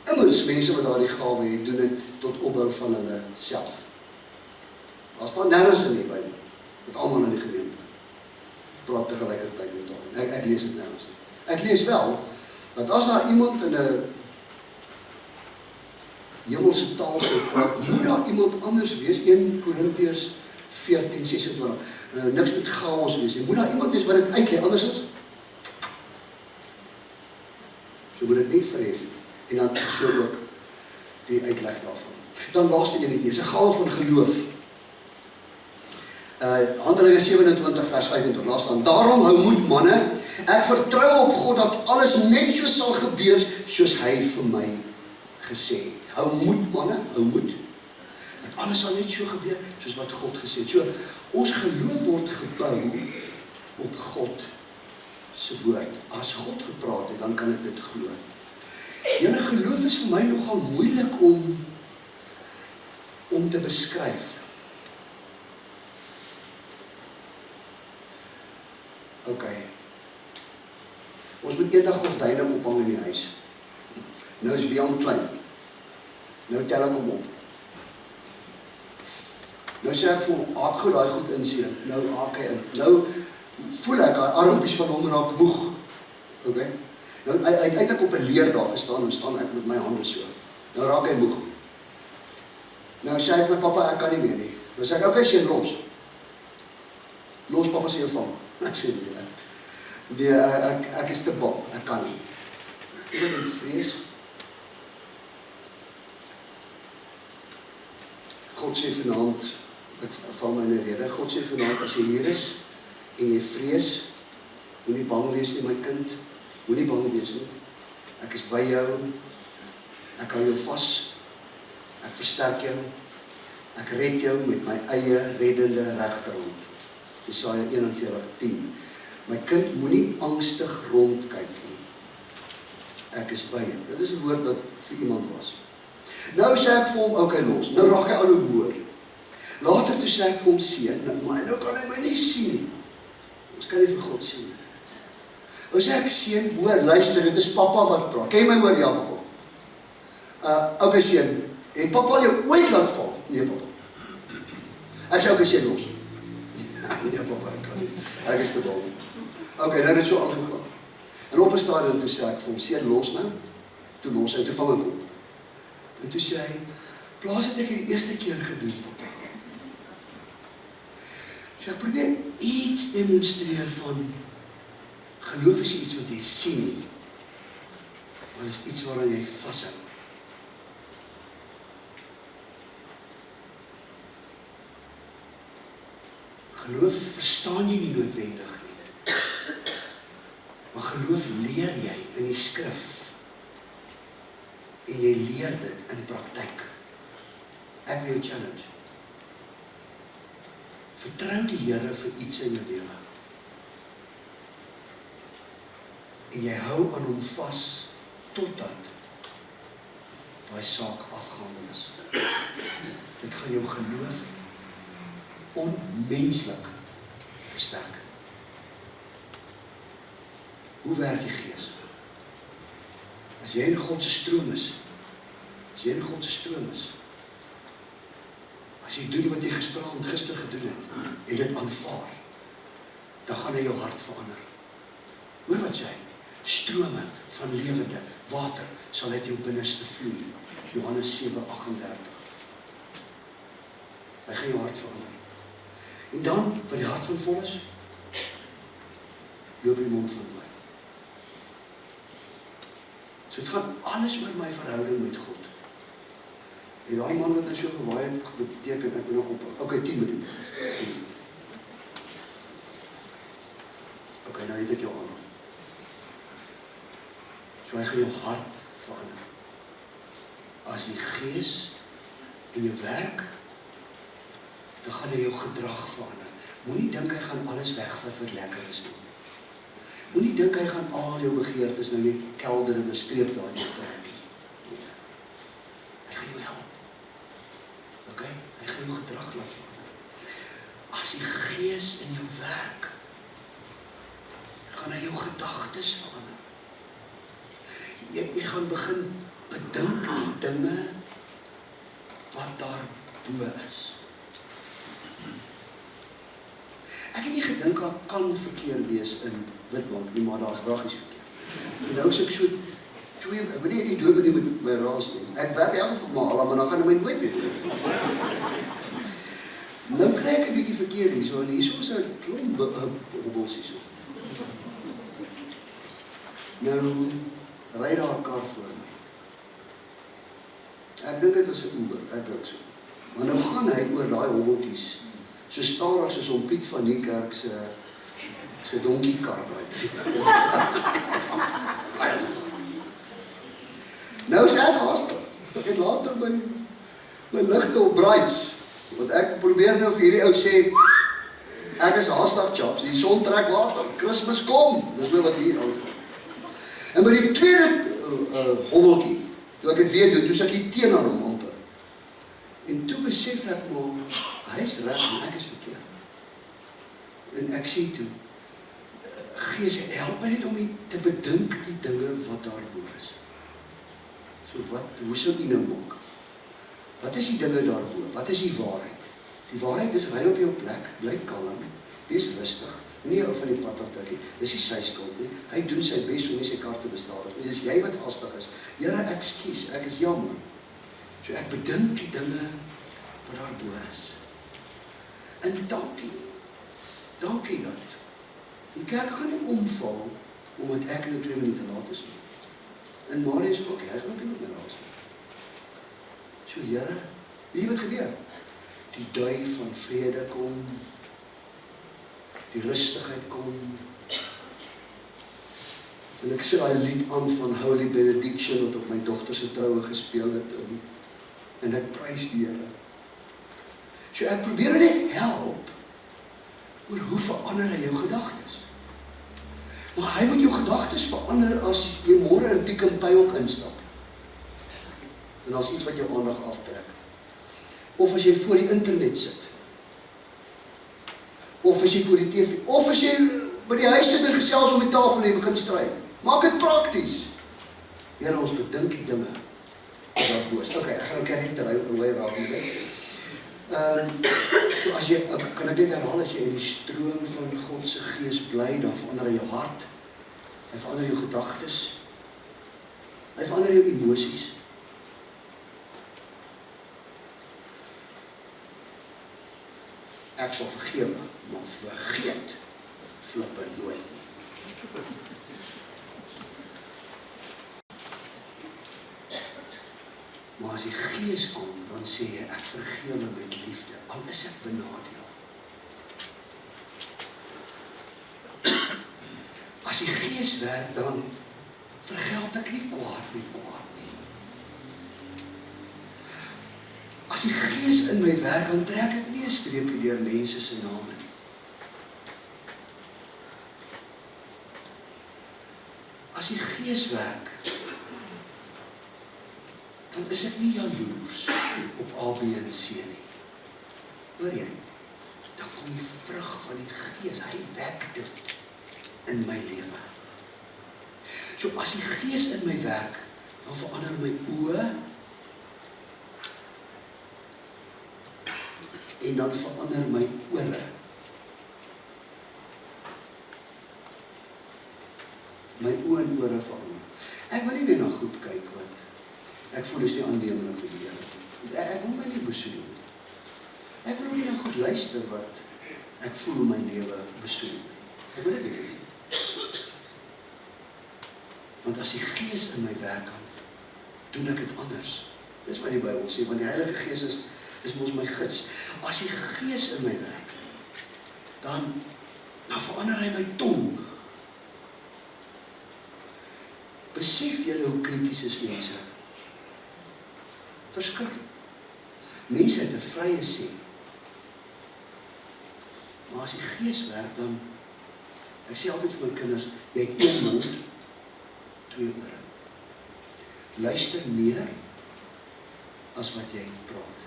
Immers mense wat daardie gawe het, doen dit tot opbou van hulle self. Daar staan nergens in die Bybel, met almal in die gemeente praat tegelijkertijd in taal. Ek lees dit nergens nie. Ek lees wel, dat as daar iemand in 'n hemelse taal sou praat, moet daar iemand anders wees, 1 Korintiërs 14:26, niks met chaos wees, moet daar iemand wees wat dit uitlei, anders is, so moet dit nie verhef nie. En dan so ook die uitleg daarvan. Dan laaste enetjie, is 'n gawe van geloof. Handelinge 27 vers 25, laat staan, daarom hou moed manne, ek vertrou op God dat alles net so sal gebeur soos hy vir my gesê het. Hou moed manne, hou moed. Dat alles sal net so gebeur soos wat God gesê het. So, ons geloof word gebou op God se woord. As God gepraat het, dan kan ek dit glo. Julle geloof is vir my nogal moeilik om te beskryf. Ok. Ons moet eendag gordyne ophang in die huis. Nou is Wian klein. Nou tel ek hom op. Nou sê ek vir hom, haak gou daai goed inseën. Nou haak hy in. Nou voel ek, die armpies van hom raak moeg. Ok. Nou, hy het eintlik op 'n leer daar gestaan, en staan ek met my hande so. Nou raak hy moeg. Nou sê hy vir papa, ek kan nie meer nie. Dan sê ek, ok, sien, los. Los, papa sê jou vang. Ek sê nie, ek is te bang, ek kan nie. Ek het in vrees. God sê vanaand, ek val my in die rede, God sê vanaand, as jy hier is, en jy vrees, moenie bang wees nie, my kind, moenie bang wees nie. Ek is by jou, ek hou jou vas, ek versterk jou, ek red jou met my eie reddende regterhand. Jesaja 41:10. My kind, moenie angstig rondkyk nie. Ek is by jou. Dit is 'n woord wat vir iemand was. Nou sê ek vir hom, ok, los. Nou raak hy al hoe hoor. Later toe sê ek vir hom, seun, maar nou kan hy my nie sien nie. Ons kan nie vir God sien nie. Nou sê ek, seun, hoor, luister, dit is papa wat praat. Ken jy my hoor, ja, papa? Ok, seun, het papa jou ooit laat val? Nee, papa. Ek sê, ok, seun, los. Nee, papa, ek kan nie. Ek is te bang. Ok, nou het dit so aangegaan. En op 'n stadium toe sê ek vir hom, seun, los nou. Toe los hy, toe vang ek hom. En toe sê hy, plaas het ek die eerste keer gedoen, papa. So ek probeer iets demonstreer van, geloof is iets wat jy sien nie, maar is iets waaraan jy vashou. Geloof verstaan jy nie noodwendig nie, maar geloof leer jy in die skrif, en jy leer dit in praktyk. Ek wil jou challenge. Vertrou die Here vir iets in jou lewe. en jy hou aan hom vas totdat daai saak afgehandel is. Dit gaan jou geloof onmenslik versterk. Hoe werk die Gees? As jy in God se stroom is, as jy doen wat jy gister gedoen het, en dit aanvaar, dan gaan hy jou hart verander. Hoor wat sê hy? Strome van lewende water sal uit jou binneste vloei. Johannes 7:38. Hy gaan jou hart verander. En dan, wat die hart van vol is, loop die mond van oor. So het gaan alles oor my verhouding met God. En daai man wat nou so gewaai het, beteken, ek moet nog op, okay, 10 minute. Okay, nou het ek jou aandag. So hy gaan jou hart verander. As die Gees in jou werk, dan gaan hy jou gedrag verander. Moenie dink hy gaan alles wegvat wat lekker is nie. Moenie dink hy gaan al jou begeertes nou net kelder en 'n streep daar in trek nie. Nee. Hy gaan jou help. Okay? Hy gaan jou gedrag laat verander. As die Gees in jou werk, gaan hy jou gedagtes verander. Jy gaan begin bedink die dinge wat daar bo is. Ek het nie gedink daar kan verkeer wees in Witbank nie, maar daar's wraggies verkeer. So nou is ek so ek weet nie die dominee met my raas nie. Ek werk elke vir Mahala, maar dan gaan hy my nooit weer doen. Nou kry ek 'n bietjie verkeer hier, so en hierso is 'n klomp hobbels hierso. Nou ry daar 'n kar voor my. Ek dink dit was 'n Uber, ek dink so. Maar nou gaan hy oor daai hobbeltjies, so stadig soos om Piet van Niekerk se donkiekar daai. Nou is ek haastig. Ek het later my ligte op braads, want ek probeer nou vir hierdie ou sê, ek is haastig chaps, die son trek later, Kersfees kom, dis nou wat hier aangaan. En met die tweede hobbeltjie, toe ek het weer doen, toe is ek hier teen aan hom amper. En toe besef ek maar, hy is reg en ek is verkeerd. En ek sê toe, Gees, help my net om te bedink die dinge wat daarbo is. So hoe sou jy nou maak? Wat is die dinge daarbo? Wat is die waarheid? Die waarheid is, ry op jou plek, bly kalm, wees rustig, nie jou van die pad afdruk nie, dis nie sy skuld nie, hy doen sy bes om nie sy kar te bestadig nie, dis jy wat hastig is. Here, ekskuus, ek is jammer. So ek bedink die dinge wat daarbo is. En dankie dat die kerk gaan nie omval omdat ek in 2 minute laat is nie. En Marius ook, hy gaan ook nie met my raas nie. So Here, weet wat gebeur? Die duif van vrede kom, die rustigheid kom, en ek sê daai lied aan van Holy Benediction wat op my dogter se troue gespeel het, en ek prys die Here. So ek probeer net help oor hoe verander hy jou gedagtes. Maar hy moet jou gedagtes verander as jy môre in Pick n Pay ook instap. En as iets wat jou aandag aftrek. Of as jy voor die internet sit. Of as jy voor die TV. Of as jy by die huis sit en gesels om die tafel en jy begin stry. Maak dit prakties. Here, ons bedink die dinge wat daarbo is. Okay, ek gaan nou kerk terwyl hy raak nie. So as jy, kan ek dit herhaal, as jy in die stroom van God se Gees bly, dan verander hy jou hart, hy verander jou gedagtes, hy verander jou emosies. Ek sal vergewe, maar vergeet flippe nooit nie. Maar as die Gees kom, dan sê hy, ek vergewe met liefde, al is ek benadeel. As die Gees werk, dan vergeld ek nie kwaad met kwaad nie. As die Gees in my werk, dan trek ek nie 'n streepie deur mense se name nie. Gees werk, dan is ek nie jaloers op A, B en C nie. Hoor jy? Dan kom die vrug van die Gees, hy wek dit in my lewe. So as die Gees in my werk, dan verander my oë, en dan verander my ore. My oë en ore verander. Ek wil nie net na goed kyk wat ek voel is nie aanneemlik vir die Here nie. Ek wil my nie besoedel nie. Ek wil ook nie na goed luister wat ek voel in my lewe besoedel nie. Ek wil dit nie. Want as die Gees in my werk kan, doen ek dit anders. Dis wat die Bybel sê, want die Heilige Gees is mos my gids. As die Gees in my werk, dan verander hy my tong. Besef julle hoe krities is mense? Verskriklik. Mense het 'n vrye sê. Maar as die Gees werk, dan, ek sê altyd vir my kinders, jy het 1 mond, 2 ore. Luister meer as wat jy praat.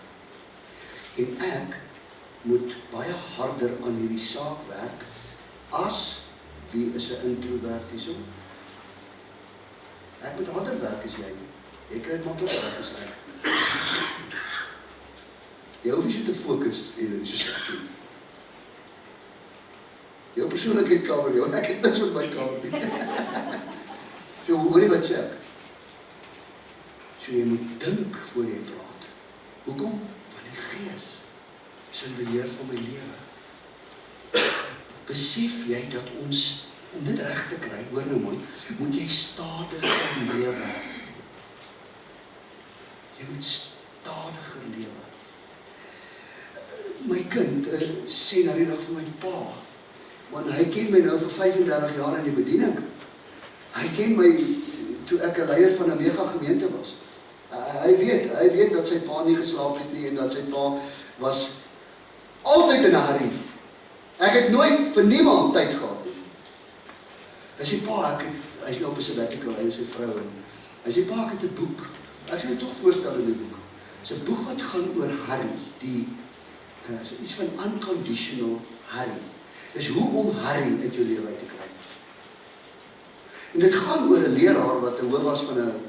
En ek moet baie harder aan hierdie saak werk as wie is 'n introvert hierso? Ek moet harder werk as jy. Jy kry dit makliker werk as ek. Jy hoef nie so te fokus en soos ek doen. Jou persoonlikheid cover jou, ek het niks met my cover nie. So hoor jy wat sê ek? So jy moet dink voor jy praat. Hoekom? Want die Gees is in beheer van my lewe. Besef jy dat ons, om dit reg te kry, hoor nou mooi, moet jy stadiger lewe. Jy moet stadiger lewe. My kind sê na die dag vir my pa, want hy ken my nou vir 35 jaar in die bediening. Hy ken my toe ek 'n leier van 'n mega gemeente was. Hy weet dat sy pa nie geslaap het nie en dat sy pa was altyd in 'n hurry. Ek het nooit vir niemand tyd gehad nie. Hy sê pa, hy is nou op 'n sabbatical, hy en sy vrou en hy sê pa, ek het 'n boek. Ek sê my tog voorstel in die boek. Dit is 'n boek wat gaan oor hurry, iets van unconditional hurry. Dis hoe om hurry uit jou lewe uit te kry. En dit gaan oor 'n leraar wat 'n hoof was van 'n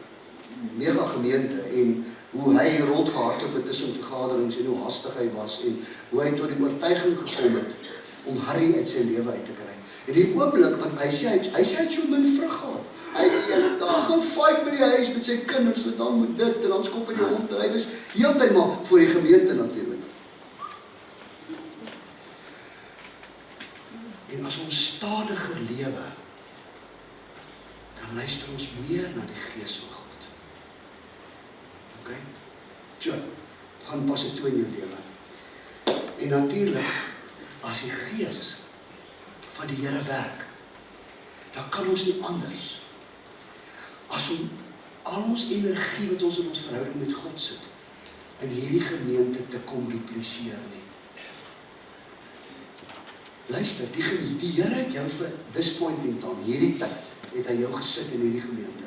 mega gemeente en hoe hy rondgehardloop het tussen vergaderings en hoe hastig hy was en hoe hy tot die oortuiging gekom het om hurry uit sy lewe uit te kry. En die oomblik, want hy sê hy het so min vrug gehad. Hy het die hele dag gaan fight by die huis met sy kinders en dan moet dit en dan skop hy die hond. Hy was heeltemal voor die gemeente natuurlik. En as ons stadiger lewe, dan luister ons meer na die Gees van God. OK? So, gaan pas dit toe in jou lewe. En natuurlik, as die Gees van die Here werk, dan kan ons nie anders as om al ons energie wat ons in ons verhouding met God sit, in hierdie gemeente te kom dupliseer nie. Luister, die Here het jou vir this point in time, hierdie tyd, het hy jou gesit in hierdie gemeente.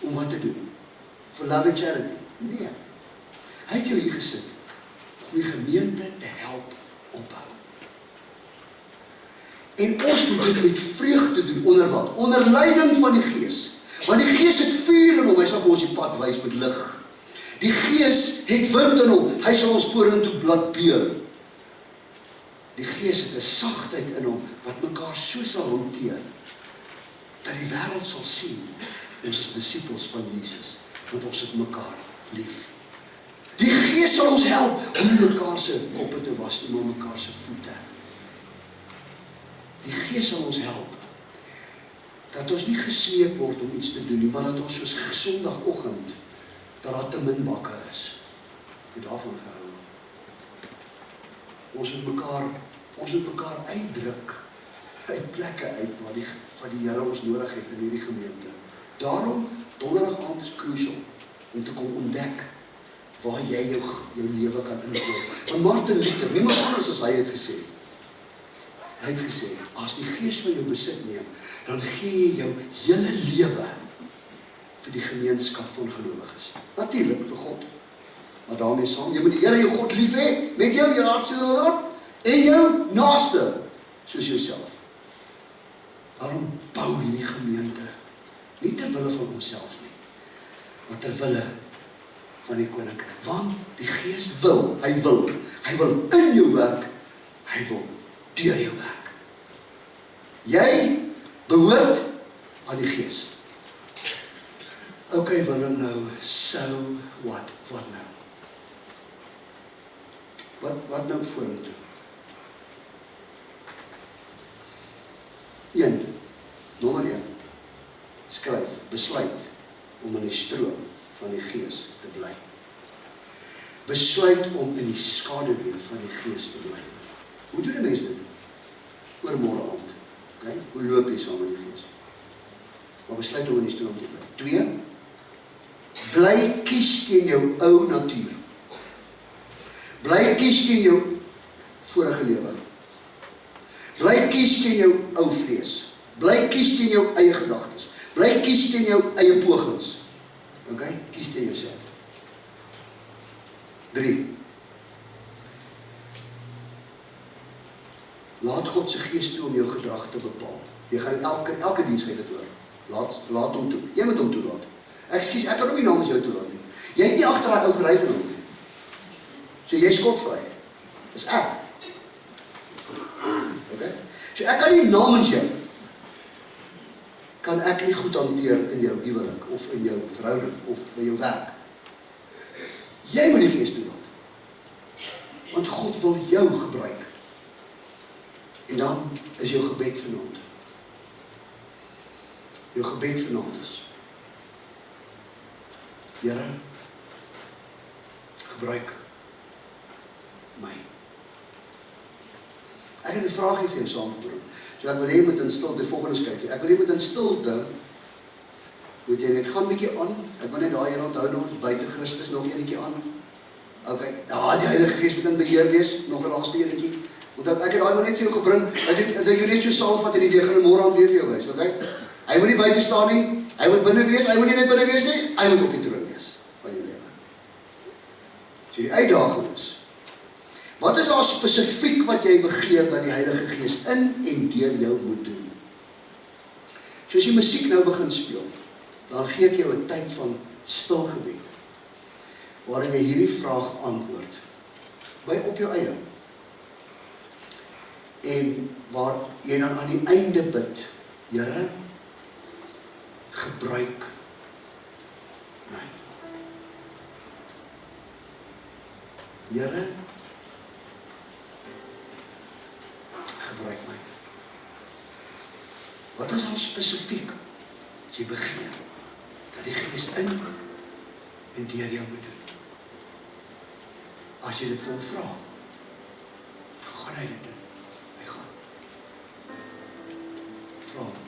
Om wat te doen? For love and charity? Nee. Hy het jou hier gesit, om die gemeente te help opbou. En ons moet dit met vreugde doen, onder wat? Onder leiding van die Gees. Want die Gees het vuur in hom, hy sal vir ons die pad wys met lig. Die Gees het wind in hom, hy sal ons vorentoe bladsbeer. Die Gees het 'n sagtheid in hom, wat mekaar so sal hanteer, dat die wêreld sal sien, ons is disippels van Jesus, want ons het mekaar lief. Die Gees sal ons help, om nie mekaar se koppe te was nie, maar mekaar se voete. Die Gees sal ons help, dat ons nie gesmeek word om iets te doen nie, maar dat ons soos Sondagoggend, dat daar te min bakke is. Ek het daarvan gehou. Ons moet mekaar uitdruk, uit plekke uit, waar die Here ons nodig het in hierdie gemeente. Daarom, donderdag aand is crucial, om te kom ontdek, waar jy jou lewe kan ingooi. Want Martin Luther, niemand anders as hy het gesê, Hy het gesê, as die Gees van jou besit neem, dan gee jy jou hele lewe vir die gemeenskap van gelowiges. Natuurlik vir God. Maar daarmee saam, jy moet die Here jou God lief hê, met jou hart, siel en hart, en jou naaste, soos jouself. Daarom bou hierdie gemeente, nie ter wille van onsself nie, maar ter wille van die koninkryk. Want die Gees wil, hy wil in jou werk, hy wil deur jou werk. Jy behoort aan die Gees. Okay, Willem, nou, so what? Wat nou? Wat nou vorentoe? 1, skryf, besluit om in die stroom van die Gees te bly. Besluit om in die skaduwee van die Gees te bly. Hoe doen die mens dit? Oor môre aand. Okay? Hoe loop jy saam met die Gees? Maar besluit om in die stroom te bly. 2, bly kies teen jou ou natuur. Bly kies teen jou vorige lewe. Bly kies teen jou ou vlees. Bly kies teen jou eie gedagtes. Bly kies teen jou eie pogings. Okay? Kies teen jouself. 3. Laat God se Gees toe om jou gedrag te bepaal. Jy gaan elke diens gee dit oor. Laat hom toe. Jy moet hom toelaat. Ekskuus, ek kan hom nie namens jou toelaat nie. Jy het nie agter daai ou gery van hom nie. So jy is skotvry. Dis ek. Okay? So ek kan nie namens jou, kan ek nie goed hanteer in jou huwelik, of in jou verhouding, of by jou werk. Jy moet die Gees toelaat. Want God wil jou gebruik. En dan is jou gebed vanaand. Jou gebed vanaand is, Here, gebruik my. Ek het 'n vraagie vir jou saamgebring. So ek wil hê met in stilte volgende skryf. Ek wil hê met in stilte moet jy net gaan bietjie aan. Ek wil net daai een onthou nog buite Christus nog enetjie aan. Okay, die Heilige Gees moet in beheer wees, nog 'n laaste enetjie. Want ek het daai maar net vir jou gebring, dat jy net so saamvat en die weer gaan môre aan weer vir jou wys, okay? Hy moet nie buite staan nie, hy moet binne wees, hy moet nie net binne wees nie, hy moet op die troon wees van jou lewe. So die uitdaging is, wat is daar spesifiek wat jy begeer dat die Heilige Gees in en deur jou moet doen? So as die musiek nou begin speel, dan gee ek jou 'n tyd van stil gebed, waarin jy hierdie vraag antwoord, by op jou eie. En waar jy dan aan die einde bid, Here, gebruik my. Here, gebruik my. Wat is dan spesifiek wat jy begeer, dat die Gees in en deur jou moet doen? As jy dit vir hom vra, gaan hy dit doen. Hy gaan. Vra hom.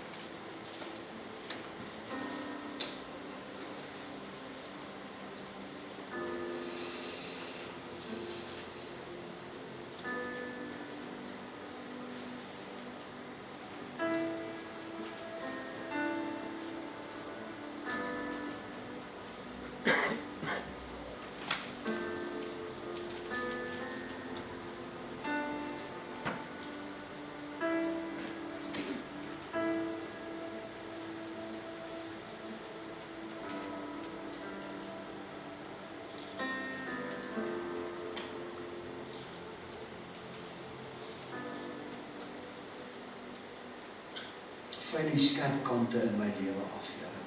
Veil die skerp kante in my lewe af, Here.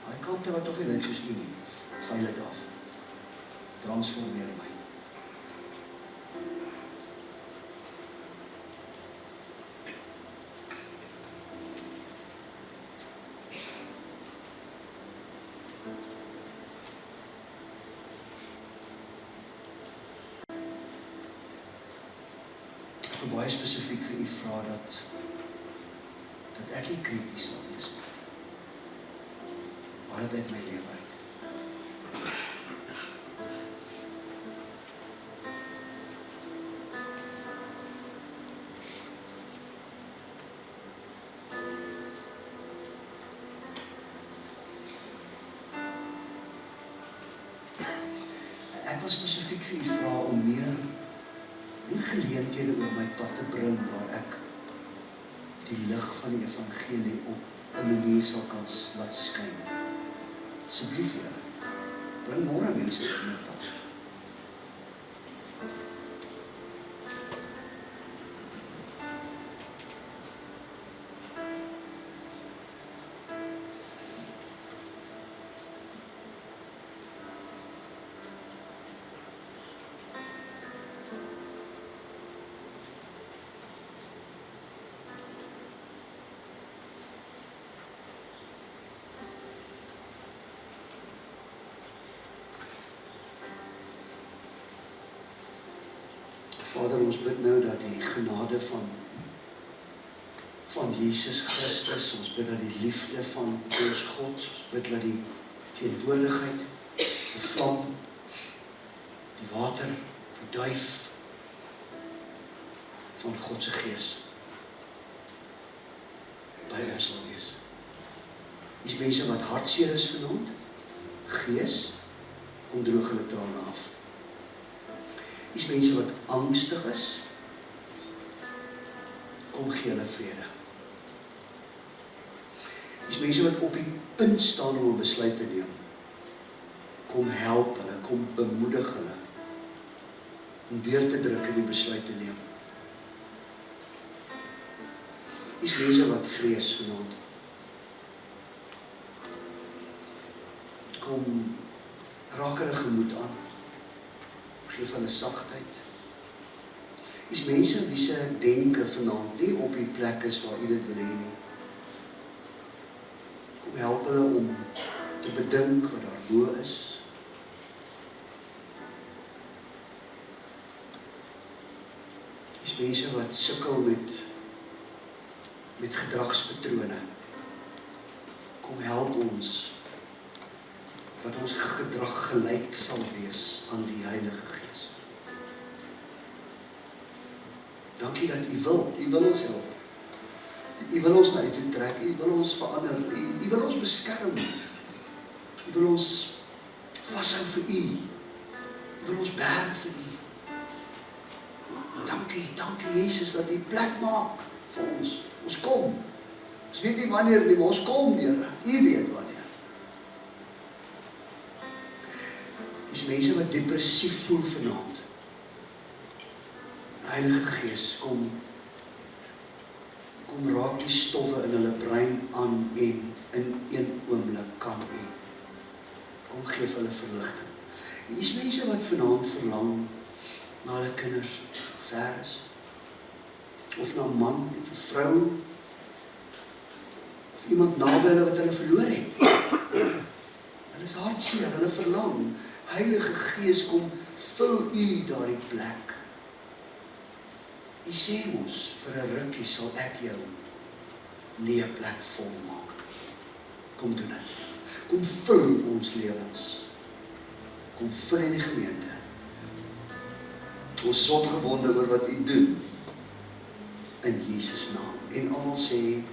Daai kante wat tog nie lyk soos U nie, veil dit af. Transformeer my. Ek wil baie spesifiek vir U vra dat ek nie krities sal wees nie. Maar dit uit my lewe uit. ek wil spesifiek vir u vra om meer geleenthede oor my pad te bring, waar ek die lig van die evangelie op 'n manier sal kan laat skyn. Asseblief, Here, bring môre mense op my pad. Vader, ons bid nou dat die genade van Jesus Christus, ons bid dat die liefde van ons God, ons bid dat die teenwoordigheid, die vlam, die water, die duif van God se Gees by ons sal wees. Dis mense wat hartseer is vanaand, Gees, kom droog hulle trane af. Dis mense wat angstig is, kom gee hulle vrede. Dis mense wat op die punt staan om 'n besluit te neem, kom help hulle, kom bemoedig hulle, om weer te druk in die besluit te neem. Dis mense wat vrees vanaand, kom raak hulle gemoed aan, geef hulle sagtheid. Dis mense wie se denke vanaand nie op die plek is waar u dit wil hê nie. Kom help hulle om te bedink wat daar bo is. Dis mense wat sukkel met gedragspatrone. Kom help ons dat ons gedrag gelyk sal wees aan die Heilige Gees. Dankie dat u wil ons help. U wil ons na u toe trek, u wil ons verander, u wil ons beskerm. U wil ons vashou vir u. U wil ons berg vir u. Dankie Jesus dat u plek maak vir ons. Ons kom. Ons weet nie wanneer nie, maar ons kom, Here. U weet wanneer. Dis mense wat depressief voel vanaand. Die Heilige Gees kom raak die stowwe in hulle brein aan en in een oomblik kan u. Kom geef hulle verligting. Dis mense wat vanaand verlang na hulle kinders ver is. Of na 'n man, of 'n vrou, of iemand naby hulle wat hulle verloor het. Hulle is hartseer, hulle verlang. Heilige Gees, kom vul u daardie plek. U sê mos, vir 'n rukkie sal ek jou leë plek vol maak. Kom doen dit. Kom vul ons lewens. Kom vul in die gemeente. Ons is opgewonde oor wat u doen. In Jesus naam. En almal sê